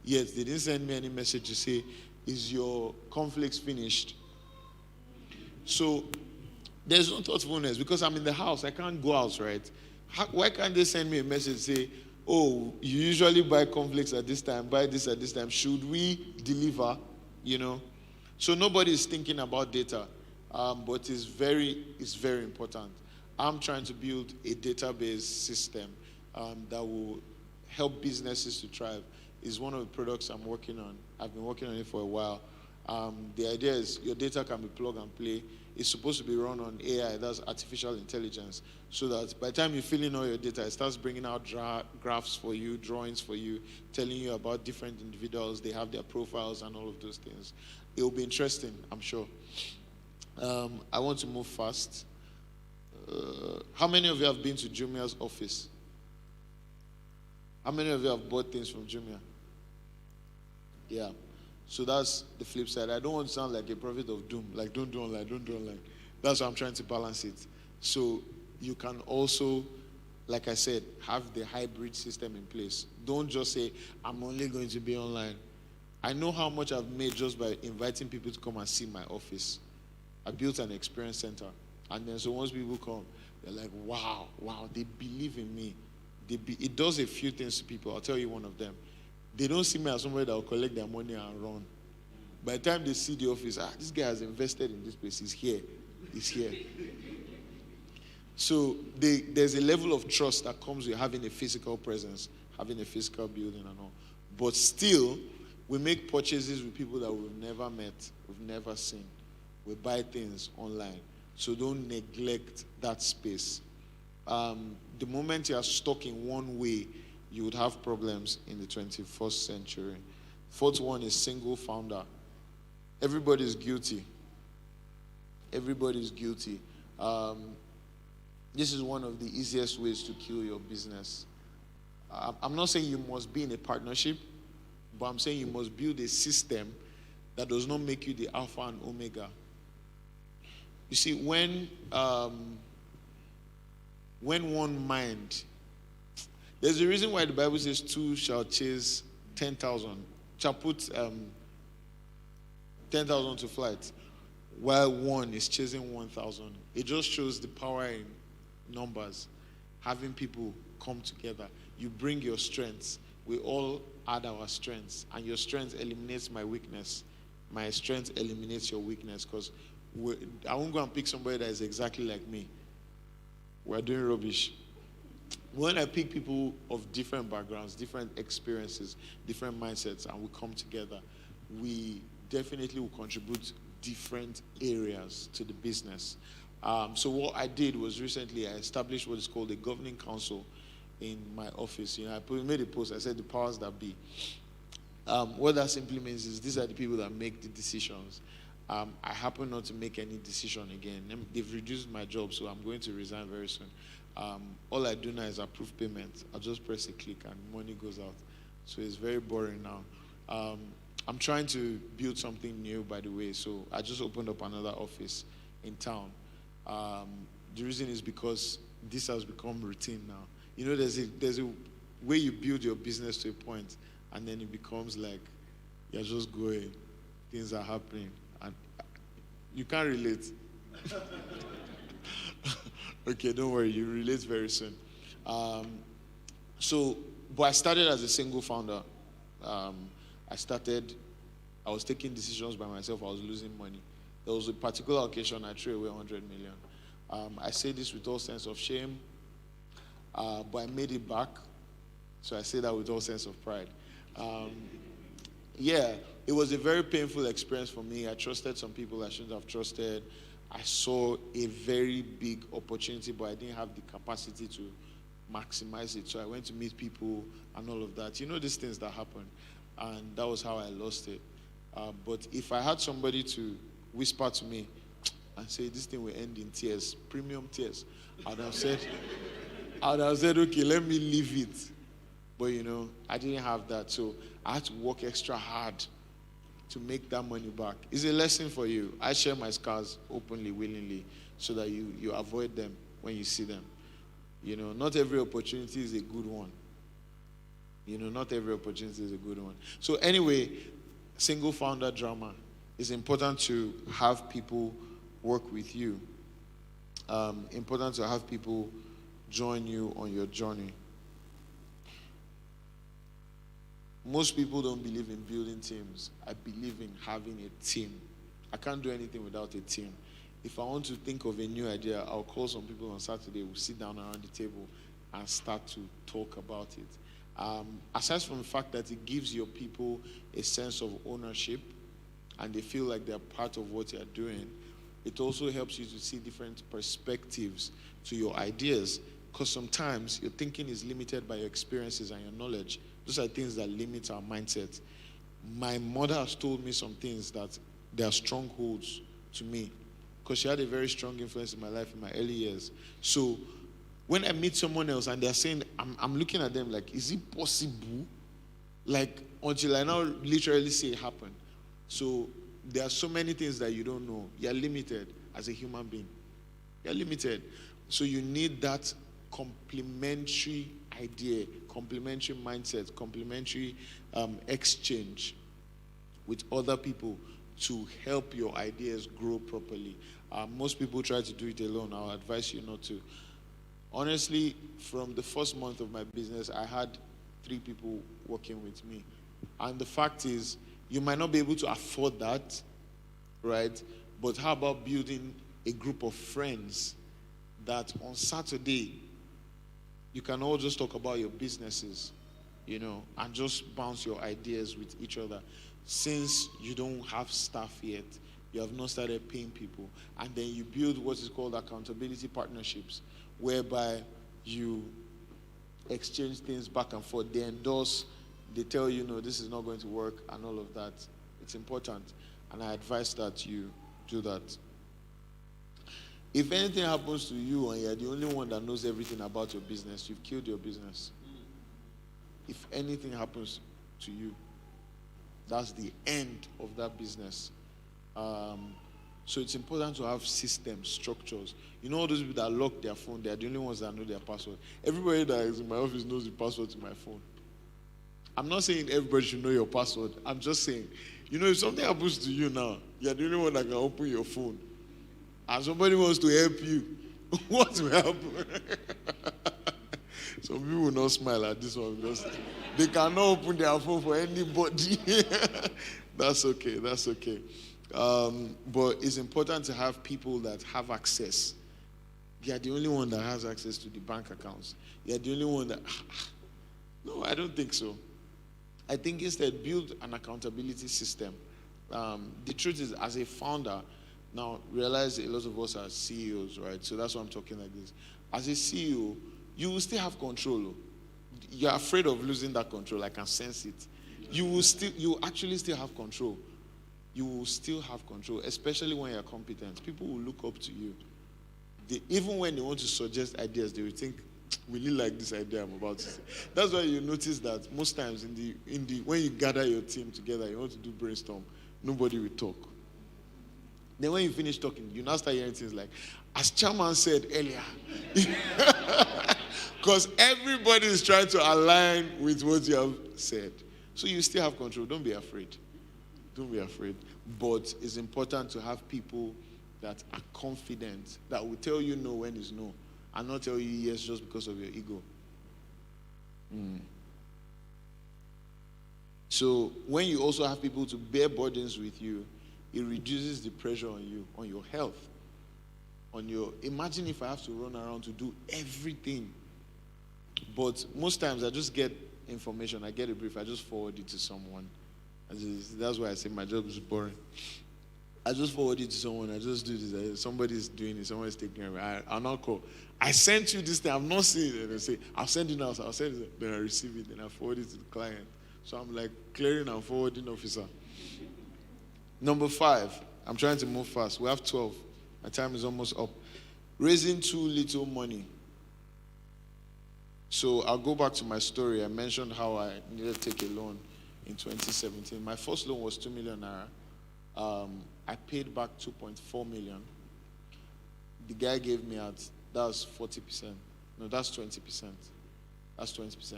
Yet they didn't send me any message to say, is your cornflakes finished? So there's no thoughtfulness because I'm in the house. I can't go out, right? Why can't they send me a message say, oh, you usually buy cornflakes at this time, buy this at this time. Should we deliver? So nobody is thinking about data, but it's very important. I'm trying to build a database system that will help businesses to thrive. It's one of the products I'm working on. I've been working on it for a while. The idea is your data can be plug and play. It's supposed to be run on AI, that's artificial intelligence, so that by the time you fill in all your data, it starts bringing out graphs for you, drawings for you, telling you about different individuals, they have their profiles and all of those things. It will be interesting, I'm sure. I want to move fast. How many of you have been to Jumia's office? How many of you have bought things from Jumia? Yeah. So that's the flip side. I don't want to sound like a prophet of doom. Like, don't do online. That's why I'm trying to balance it. So you can also, like I said, have the hybrid system in place. Don't just say, I'm only going to be online. I know how much I've made just by inviting people to come and see my office. I built an experience center. And then so once people come, they're like, wow, they believe in me. It does a few things to people. I'll tell you one of them. They don't see me as somebody that will collect their money and run. By the time they see the office, this guy has invested in this place. He's here. So there's a level of trust that comes with having a physical presence, having a physical building and all. But still, we make purchases with people that we've never met, we've never seen. We buy things online. So don't neglect that space. The moment you are stuck in one way, you would have problems in the 21st century. Fourth one is single founder. Everybody's guilty. Everybody's guilty. This is one of the easiest ways to kill your business. I'm not saying you must be in a partnership, but I'm saying you must build a system that does not make you the alpha and omega. You see, when one mind, there's a reason why the Bible says two shall chase 10,000, shall put 10,000 to flight, while one is chasing 1,000. It just shows the power in numbers, having people come together. You bring your strengths. We all add our strengths, and your strength eliminates my weakness. My strength eliminates your weakness, because I won't go and pick somebody that is exactly like me. We're doing rubbish. When I pick people of different backgrounds, different experiences, different mindsets, and we come together, we definitely will contribute different areas to the business. So what I did was recently I established what is called a governing council in my office. I made a post. I said the powers that be. What that simply means is these are the people that make the decisions. I happen not to make any decision again. They've reduced my job, so I'm going to resign very soon. All I do now is approve payment. I'll just press a click and money goes out. So it's very boring now. I'm trying to build something new, by the way. So I just opened up another office in town. The reason is because this has become routine now. You know, there's a way you build your business to a point, and then it becomes like you're just going, things are happening, and you can't relate. Okay, don't worry, you relate very soon. But I started as a single founder. I was taking decisions by myself. I was losing money. There was a particular occasion I threw away 100 million. I say this with all sense of shame, but I made it back. So I say that with all sense of pride. Yeah, it was a very painful experience for me. I trusted some people I shouldn't have trusted. I saw a very big opportunity, but I didn't have the capacity to maximize it. So I went to meet people and all of that. You know these things that happen. And that was how I lost it. But if I had somebody to whisper to me and say, this thing will end in tears, premium tears, I'd have said, okay, let me leave it. But you know, I didn't have that. So I had to work extra hard to make that money back. It's a lesson for you. I share my scars openly, willingly, so that you avoid them when you see them. You know, not every opportunity is a good one. You know, not every opportunity is a good one. So anyway, single founder drama. It's important to have people work with you. Important to have people join you on your journey. Most people don't believe in building teams. I believe in having a team. I can't do anything without a team. If I want to think of a new idea, I'll call some people on Saturday. We'll sit down around the table and start to talk about it. Aside from the fact that it gives your people a sense of ownership and they feel like they're part of what you're doing, it also helps you to see different perspectives to your ideas, because sometimes your thinking is limited by your experiences and your knowledge. Those are things that limit our mindset. My mother has told me some things that they are strongholds to me, because she had a very strong influence in my life in my early years. So when I meet someone else and they're saying, I'm looking at them like, is it possible? Like, until I now literally see it happen. So there are so many things that you don't know. You're limited as a human being. You're limited. So you need that complementary idea, complementary mindset, complementary exchange with other people to help your ideas grow properly. Most people try to do it alone. I'll advise you not to. Honestly, from the first month of my business, I had 3 people working with me. And the fact is, you might not be able to afford that, right? But how about building a group of friends that on Saturday, you can all just talk about your businesses, you know, and just bounce your ideas with each other. Since you don't have staff yet, you have not started paying people, and then you build what is called accountability partnerships, whereby you exchange things back and forth. They endorse, they tell you, no, this is not going to work, and all of that. It's important, and I advise that you do that. If anything happens to you and you're the only one that knows everything about your business, you've killed your business. If anything happens to you, that's the end of that business. So it's important to have systems, structures. You know all those people that lock their phone, they're the only ones that know their password. Everybody that is in my office knows the password to my phone. I'm not saying everybody should know your password. I'm just saying, you know, if something happens to you now, you're the only one that can open your phone. And somebody wants to help you, what will happen? Some people will not smile at this one because they cannot open their phone for anybody. That's okay, that's okay. But it's important to have people that have access. They are the only one that has access to the bank accounts. They are the only one that... No, I don't think so. I think instead, build an accountability system. The truth is, as a founder, now realize a lot of us are CEOs, right? So that's why I'm talking like this. As a CEO, you will still have control. You're afraid of losing that control. I can sense it. you actually still have control. You will still have control, especially when you're competent. People will look up to you. Even when they want to suggest ideas, they will think, will you like this idea I'm about to say? That's why you notice that most times when you gather your team together, you want to do brainstorm, nobody will talk. Then when you finish talking, you now start hearing things like, as chairman said earlier. Because everybody is trying to align with what you have said. So you still have control. Don't be afraid. Don't be afraid. But it's important to have people that are confident, that will tell you no when it's no, and not tell you yes just because of your ego. So when you also have people to bear burdens with you, it reduces the pressure on you, on your health, imagine if I have to run around to do everything. But most times I just get information, I get a brief, I just forward it to someone. That's why I say my job is boring. I just forward it to someone, I just do this. Somebody's doing it, somebody's taking care of it. I'll not call. I sent you this thing, I've not seen it. And they say, I'll send it now, so I'll send it. Then I receive it, then I forward it to the client. So I'm like clearing and forwarding officer. Number 5, I'm trying to move fast. We have 12. My time is almost up. Raising too little money. So I'll go back to my story. I mentioned how I needed to take a loan in 2017. My first loan was 2 million naira. I paid back 2.4 million. The guy gave me that's 40%. No, that's 20%. That's 20%.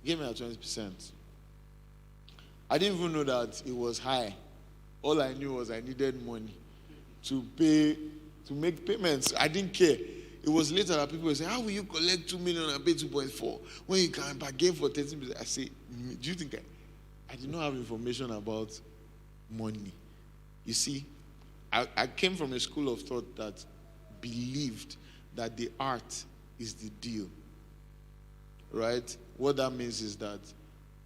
He gave me at 20%. I didn't even know that it was high. All I knew was I needed money to make payments. I didn't care. It was later that people were saying, how will you collect 2 million and pay 2.4 when you can bargain for 13%? I say, do you think I did not have information about money? You see, I came from a school of thought that believed that the art is the deal. Right? What that means is that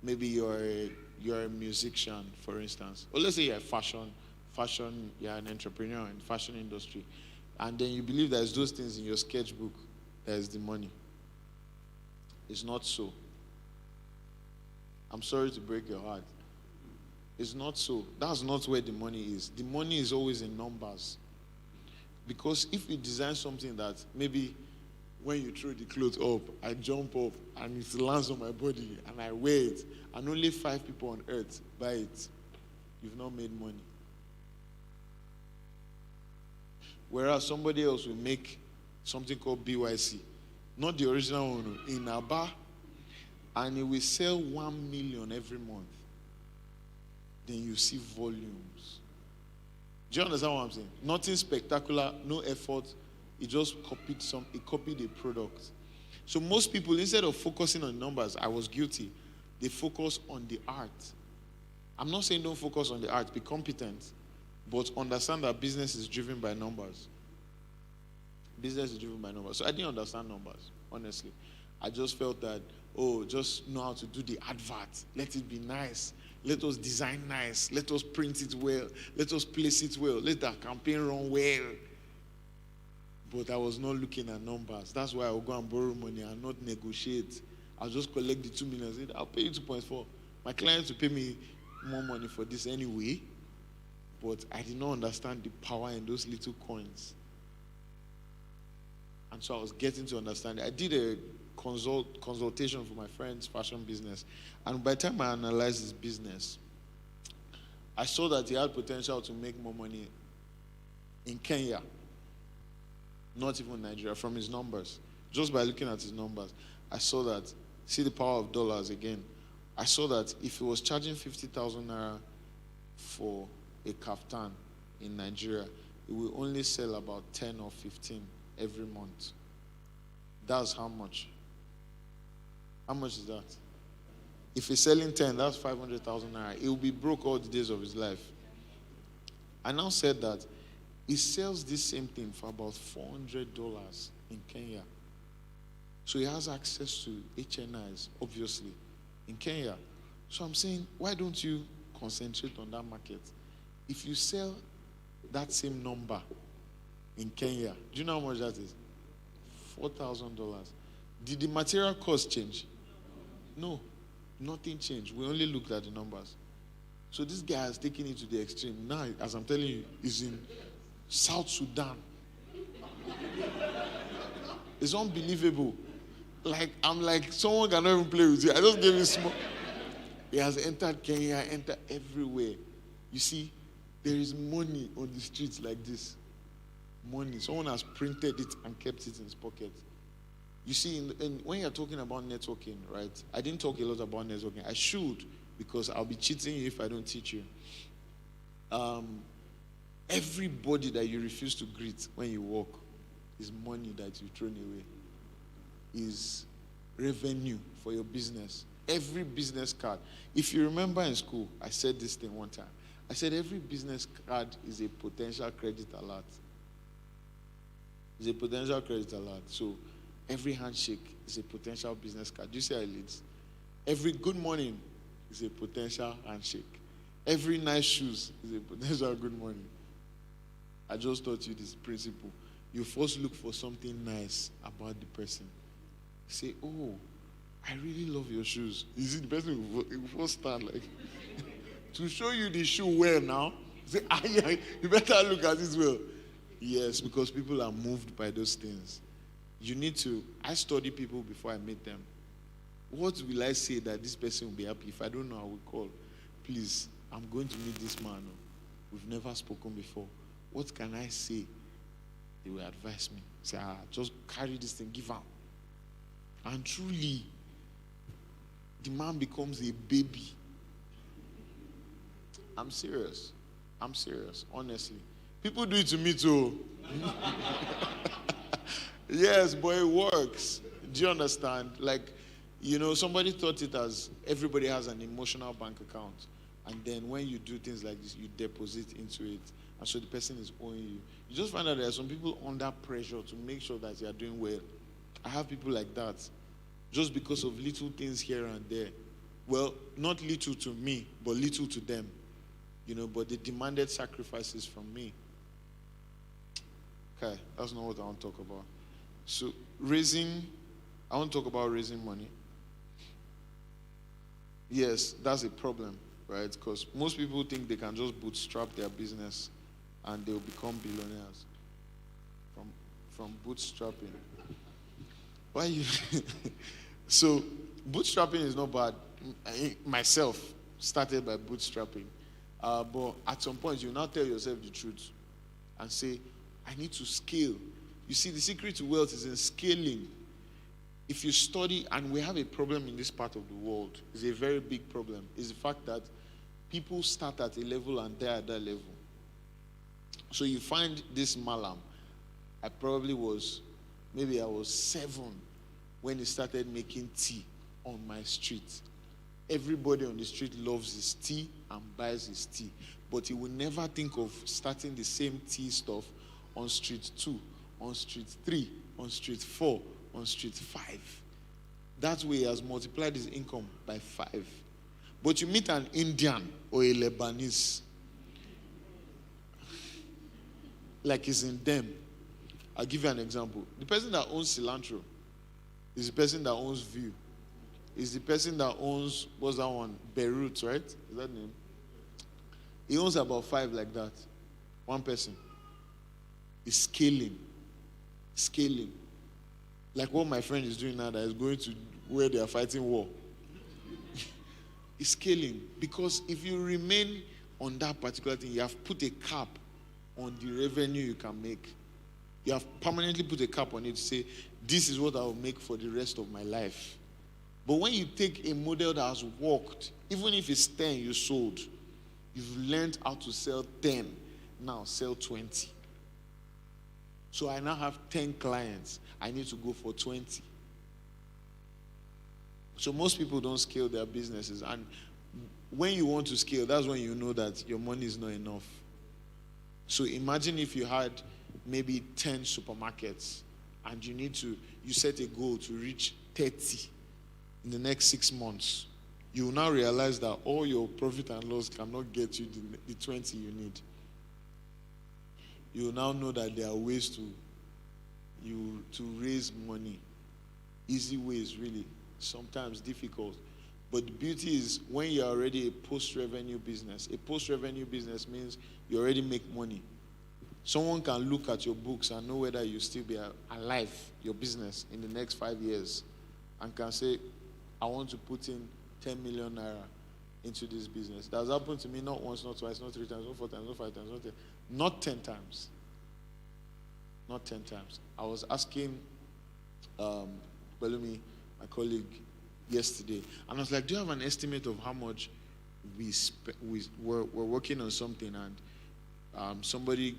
maybe you're a musician, for instance. Or let's say you're a fashion, you're an entrepreneur in the fashion industry. And then you believe there's those things in your sketchbook, there's the money. It's not so. I'm sorry to break your heart. It's not so. That's not where the money is. The money is always in numbers. Because if you design something that maybe when you throw the clothes up, I jump up and it lands on my body and I wear it, and only 5 people on earth buy it, you've not made money. Whereas somebody else will make something called BYC, not the original one, in Aba, and it will sell 1 million every month. Then you see volumes. Do you understand what I'm saying? Nothing spectacular, no effort. It just copied a product. So most people, instead of focusing on numbers, I was guilty. They focus on the art. I'm not saying don't focus on the art, be competent, but understand that business is driven by numbers. Business is driven by numbers. So I didn't understand numbers, honestly. I just felt that, just know how to do the advert. Let it be nice. Let us design nice. Let us print it well. Let us place it well. Let that campaign run well. But I was not looking at numbers. That's why I will go and borrow money and not negotiate. I'll just collect the 2 million and say, I'll pay you 2.4. My clients will pay me more money for this anyway. But I did not understand the power in those little coins. And so I was getting to understand it. I did a consultation for my friend's fashion business. And by the time I analyzed his business, I saw that he had potential to make more money in Kenya. Not even Nigeria, from his numbers. Just by looking at his numbers, I saw that, see the power of dollars again. I saw that if he was charging 50,000 naira for a kaftan in Nigeria, he will only sell about 10 or 15 every month. That's how much? How much is that? If he's selling 10, that's 500,000 naira. He will be broke all the days of his life. I now said that he sells this same thing for about $400 in Kenya. So he has access to HNIs, obviously, in Kenya. So I'm saying, why don't you concentrate on that market? If you sell that same number in Kenya, do you know how much that is? $4,000. Did the material cost change? No. Nothing changed. We only looked at the numbers. So this guy has taken it to the extreme. Now, as I'm telling you, he's in South Sudan. It's unbelievable. I'm like, someone cannot even play with you. I just gave him small. He has entered Kenya, entered everywhere. You see, there is money on the streets like this. Money. Someone has printed it and kept it in his pocket. You see, when you're talking about networking, right? I didn't talk a lot about networking. I should, because I'll be cheating you if I don't teach you. Everybody that you refuse to greet when you walk is money that you've thrown away. Is revenue for your business. Every business card. If you remember in school, I said this thing one time. I said every business card is a potential credit alert. It's a potential credit alert. So every handshake is a potential business card. Do you see how it leads? Every good morning is a potential handshake. Every nice shoes is a potential good morning. I just taught you this principle. You first look for something nice about the person. Say, oh, I really love your shoes. You see, the person will first stand like, to show you the shoe well now. Say, yeah, you better look at it well. Yes, because people are moved by those things. You need to, I study people before I meet them. What will I say that this person will be happy? If I don't know, I will call. Please, I'm going to meet this man. We've never spoken before. What can I say? They will advise me. Say, just carry this thing, give out. And truly, the man becomes a baby. I'm serious, honestly. People do it to me too. Yes, but it works. Do you understand? Somebody thought it as everybody has an emotional bank account. And then when you do things like this, you deposit into it. And so the person is owing you. You just find out there are some people under pressure to make sure that you are doing well. I have people like that. Just because of little things here and there. Well, not little to me, but little to them. But they demanded sacrifices from me. Okay, that's not what I want to talk about. So, I want to talk about raising money. Yes, that's a problem, right? Because most people think they can just bootstrap their business and they'll become billionaires from bootstrapping. Why you? So, bootstrapping is not bad. I myself started by bootstrapping. But at some point, you now tell yourself the truth and say, I need to scale. You see, the secret to wealth is in scaling. If you study, and we have a problem in this part of the world, it's a very big problem, is the fact that people start at a level and die at that level. So you find this malam. I was 7 when he started making tea on my street. Everybody on the street loves his tea and buys his tea. But he will never think of starting the same tea stuff on street 2, on street 3, on street 4, on street 5. That way he has multiplied his income by 5. But you meet an Indian or a Lebanese, like it's in them. I'll give you an example. The person that owns cilantro is the person that owns View. Is the person that owns, what's that one? Beirut, right? Is that the name? He owns about 5 like that. One person. Is scaling. Scaling. Like what my friend is doing now, that is going to where they are fighting war. Is scaling. Because if you remain on that particular thing, you have put a cap on the revenue you can make. You have permanently put a cap on it to say, this is what I will make for the rest of my life. But when you take a model that has worked, even if it's 10 you sold, you've learned how to sell 10, now sell 20. So I now have 10 clients. I need to go for 20. So most people don't scale their businesses. And when you want to scale, that's when you know that your money is not enough. So imagine if you had maybe 10 supermarkets and you set a goal to reach 30 in the next 6 months. You will now realize that all your profit and loss cannot get you the 20 you need. You will now know that there are ways to raise money. Easy ways, really. Sometimes difficult. But the beauty is when you're already a post-revenue business. A post-revenue business means you already make money. Someone can look at your books and know whether you still be alive, your business, in the next 5 years, and can say, I want to put in 10 million naira into this business. That has happened to me not once, not twice, not 3 times, not 4 times, not 5 times, not 10 times. Not 10 times. I was asking Belumi, my colleague, yesterday, and I was like, do you have an estimate of how much we're working on something, and somebody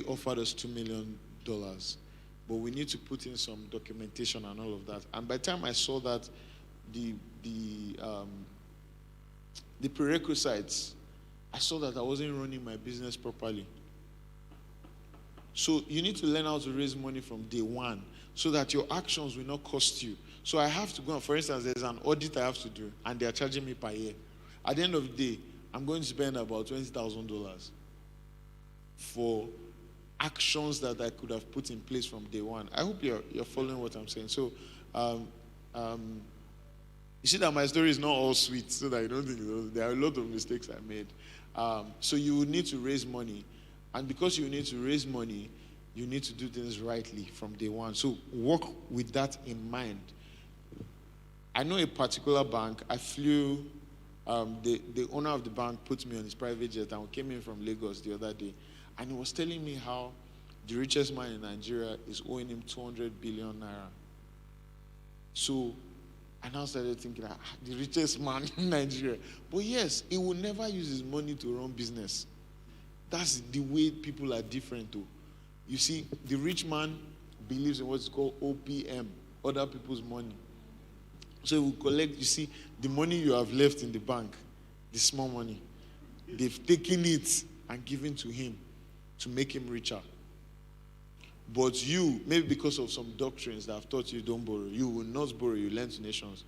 offered us $2 million, but we need to put in some documentation and all of that. And by the time I saw that, the prerequisites, I saw that I wasn't running my business properly. So you need to learn how to raise money from day one so that your actions will not cost you. So I have to go, for instance, there's an audit I have to do, and they are charging me per year. At the end of the day, I'm going to spend about $20,000 for actions that I could have put in place from day one. I hope you're following what I'm saying. So, you see that my story is not all sweet, so that you don't think there are a lot of mistakes I made. So you will need to raise money. And because you need to raise money, you need to do things rightly from day one. So work with that in mind. I know a particular bank. I flew, the owner of the bank put me on his private jet and came in from Lagos the other day. And he was telling me how the richest man in Nigeria is owing him 200 billion naira. So I now started thinking, the richest man in Nigeria. But yes, he will never use his money to run business. That's the way people are different too. You see, the rich man believes in what's called OPM, other people's money. So he will collect, you see, the money you have left in the bank, the small money, they've taken it and given to him to make him richer. But you, maybe because of some doctrines that have taught you don't borrow, you will not borrow, you lend to nations.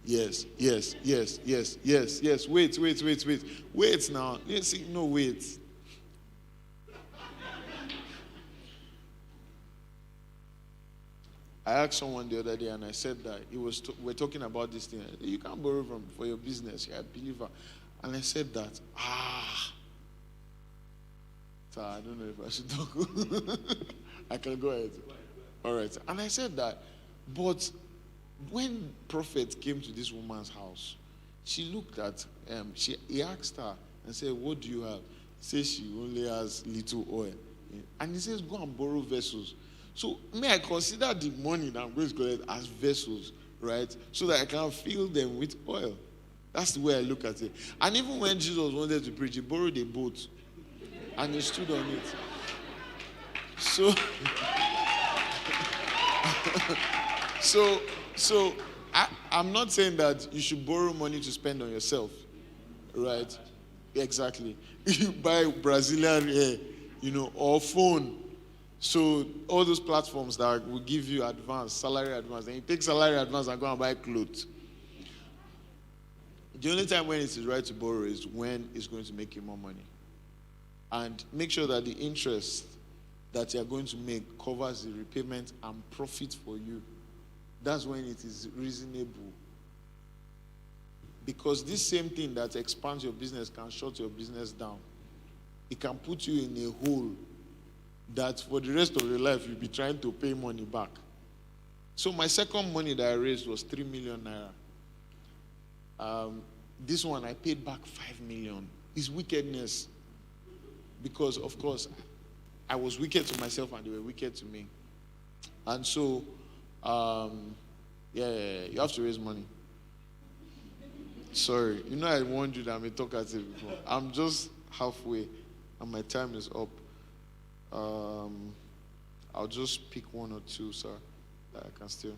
Yes. Wait now. Let's see, no, wait. I asked someone the other day, and I said that we're talking about this thing. You can't borrow for your business. You're a believer. And I said that, so I don't know if I should talk. I can go ahead. All right. And I said that, but when prophet came to this woman's house, she looked at, he asked her and said, what do you have? He says she only has little oil. And he says, go and borrow vessels. So may I consider the money that I'm going to collect as vessels, right? So that I can fill them with oil. That's the way I look at it. And even when Jesus wanted to preach, he borrowed a boat and he stood on it. So I'm not saying that you should borrow money to spend on yourself, right? Exactly. You buy Brazilian hair, or phone. So all those platforms that will give you salary advance, and you take salary advance and go and buy clothes. The only time when it is right to borrow is when it's going to make you more money. And make sure that the interest that you are going to make covers the repayment and profit for you. That's when it is reasonable. Because this same thing that expands your business can shut your business down. It can put you in a hole that for the rest of your life you'll be trying to pay money back. So my second money that I raised was 3 million naira. This one I paid back 5 million. It's wickedness. Because of course I was wicked to myself and they were wicked to me. And so you have to raise money. Sorry. I warned you that I'm a talkative before. I'm just halfway and my time is up. I'll just pick one or two, sir, that I can still.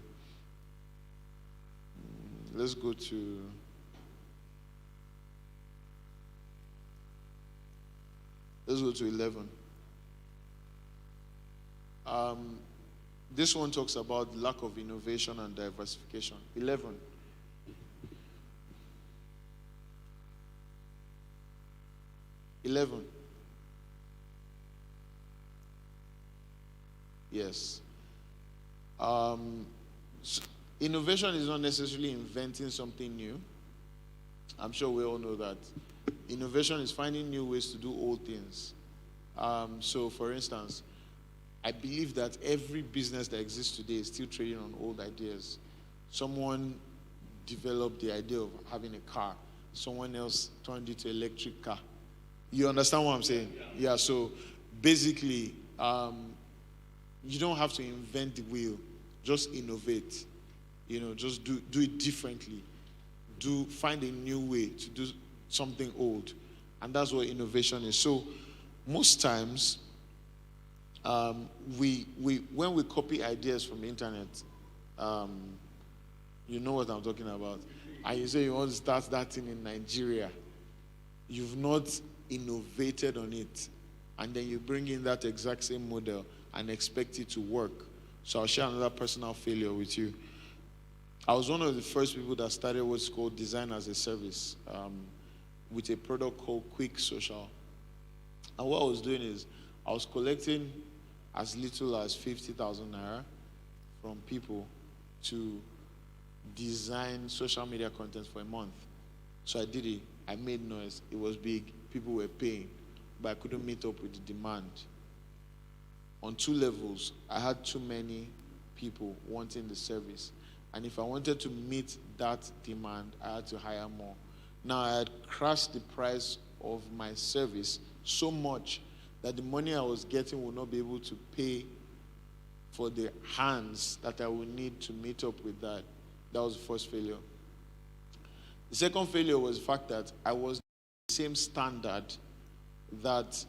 Let's go to. Let's go to 11. This one talks about lack of innovation and diversification. 11. Yes. So innovation is not necessarily inventing something new. I'm sure we all know that innovation is finding new ways to do old things. So, for instance, I believe that every business that exists today is still trading on old ideas. Someone developed the idea of having a car. Someone else turned it to electric car. You understand what I'm saying? Yeah, so basically, you don't have to invent the wheel. Just innovate. Just do it differently. Find a new way to do something old. And that's what innovation is. So most times, when we copy ideas from the internet, you know what I'm talking about. And you say you want to start that thing in Nigeria. You've not innovated on it. And then you bring in that exact same model and expect it to work. So I'll share another personal failure with you. I was one of the first people that started what's called design as a service with a product called Quick Social. And what I was doing is I was collecting as little as 50,000 naira from people to design social media content for a month. So I did it. I made noise. It was big. People were paying. But I couldn't meet up with the demand. On two levels, I had too many people wanting the service. And if I wanted to meet that demand, I had to hire more. Now, I had crashed the price of my service so much that the money I was getting would not be able to pay for the hands that I would need to meet up with that. That was the first failure. The second failure was the fact that I was the same standard that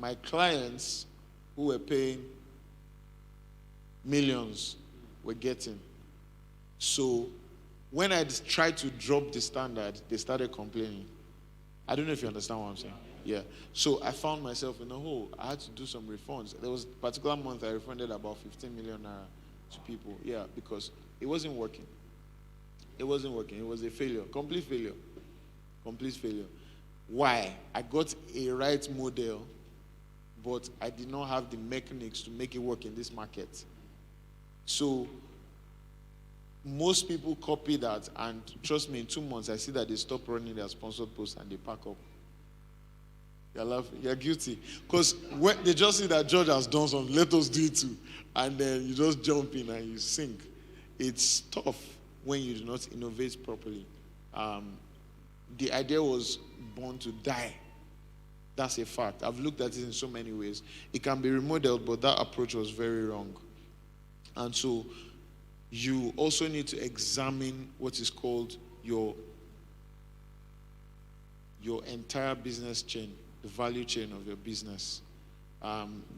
my clients who were paying millions were getting. So when I tried to drop the standard, they started complaining. I don't know if you understand what I'm saying. Yeah. So I found myself in a hole. I had to do some refunds. There was a particular month I refunded about 15 million naira to people. Yeah, because it wasn't working. It wasn't working. It was a failure. Complete failure. Complete failure. Why? I got a right model, but I did not have the mechanics to make it work in this market. So most people copy that, and trust me, in 2 months, I see that they stop running their sponsored posts and they pack up. You're laughing. You're guilty. Because when they just see that George has done something, let us do it too. And then you just jump in and you sink. It's tough when you do not innovate properly. The idea was born to die. That's a fact. I've looked at it in so many ways. It can be remodeled, but that approach was very wrong. And so you also need to examine what is called your entire business chain, the value chain of your business.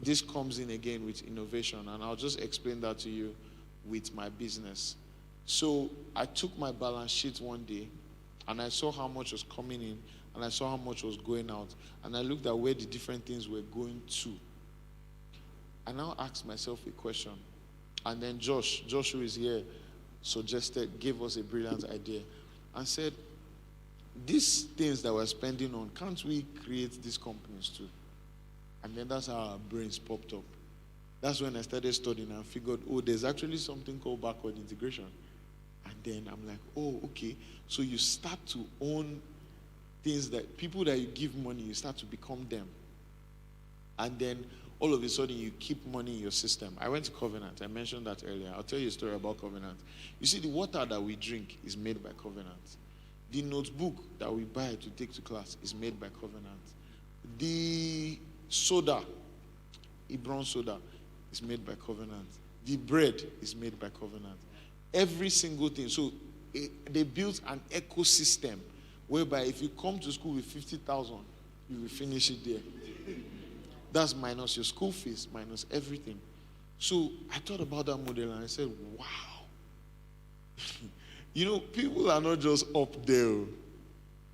This comes in again with innovation, and I'll just explain that to you with my business. So I took my balance sheet one day, and I saw how much was coming in, and I saw how much was going out, and I looked at where the different things were going to. I now asked myself a question, and then Josh, who is here, gave us a brilliant idea, and said, these things that we're spending on, can't we create these companies too? And then that's how our brains popped up. That's when I started studying and figured, there's actually something called backward integration. And then I'm like, okay. So you start to own things that people that you give money, you start to become them. And then all of a sudden you keep money in your system. I went to Covenant. I mentioned that earlier. I'll tell you a story about Covenant. You see, the water that we drink is made by Covenant. The notebook that we buy to take to class is made by Covenant. The soda, Ibron soda, is made by Covenant. The bread is made by Covenant. Every single thing. So they built an ecosystem whereby if you come to school with 50,000, you will finish it there. That's minus your school fees, minus everything. So I thought about that model and I said, wow. People are not just up there.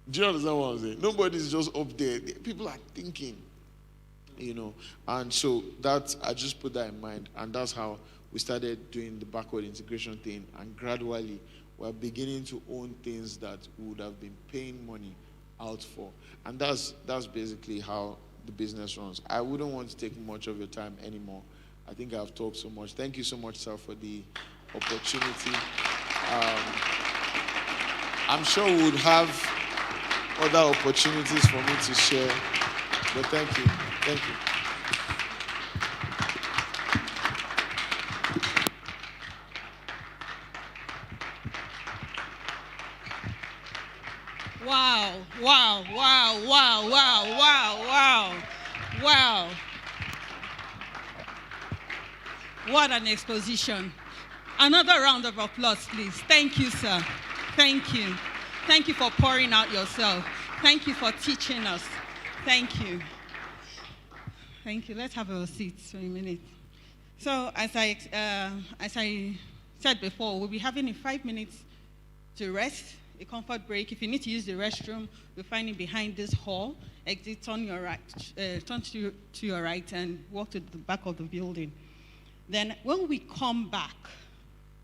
Do you understand what I'm saying? Nobody's just up there. People are thinking, And so I just put that in mind. And that's how we started doing the backward integration thing. And gradually, we're beginning to own things that we would have been paying money out for. And that's basically how the business runs. I wouldn't want to take much of your time anymore. I think I've talked so much. Thank you so much, sir, for the opportunity. I'm sure we would have other opportunities for me to share. But thank you. Thank you.
Wow, wow, wow, wow, wow, wow, wow, wow. What an exposition. Another round of applause, please. Thank you, sir. Thank you. Thank you for pouring out yourself. Thank you for teaching us. Thank you. Thank you. Let's have a seat for a minute. So, as I said before, we'll be having a 5 minutes to rest, a comfort break. If you need to use the restroom, you'll find it behind this hall. Exit on your right, turn to your right, and walk to the back of the building. Then, when we come back,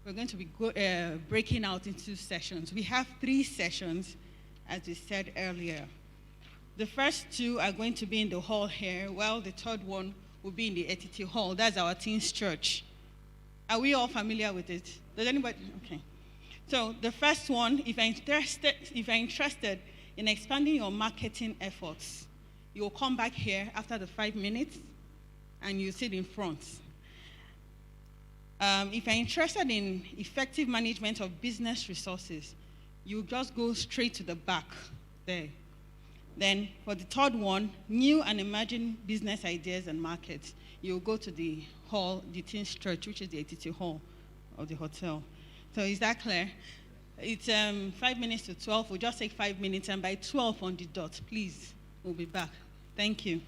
we're going to be breaking out into sessions. We have 3 sessions, as we said earlier. The first 2 are going to be in the hall here, while the third one will be in the ETT hall. That's our teens church. Are we all familiar with it? Does anybody? Okay. So the first one, if you're interested in expanding your marketing efforts, you'll come back here after the 5 minutes, and you sit in front. If you're interested in effective management of business resources, you just go straight to the back there. Then for the third one, new and emerging business ideas and markets, you'll go to the hall, the Teens Church, which is the ATT hall of the hotel. So is that clear? It's 5 minutes to 12. We'll just take 5 minutes, and by 12 on the dot, please, we'll be back. Thank you.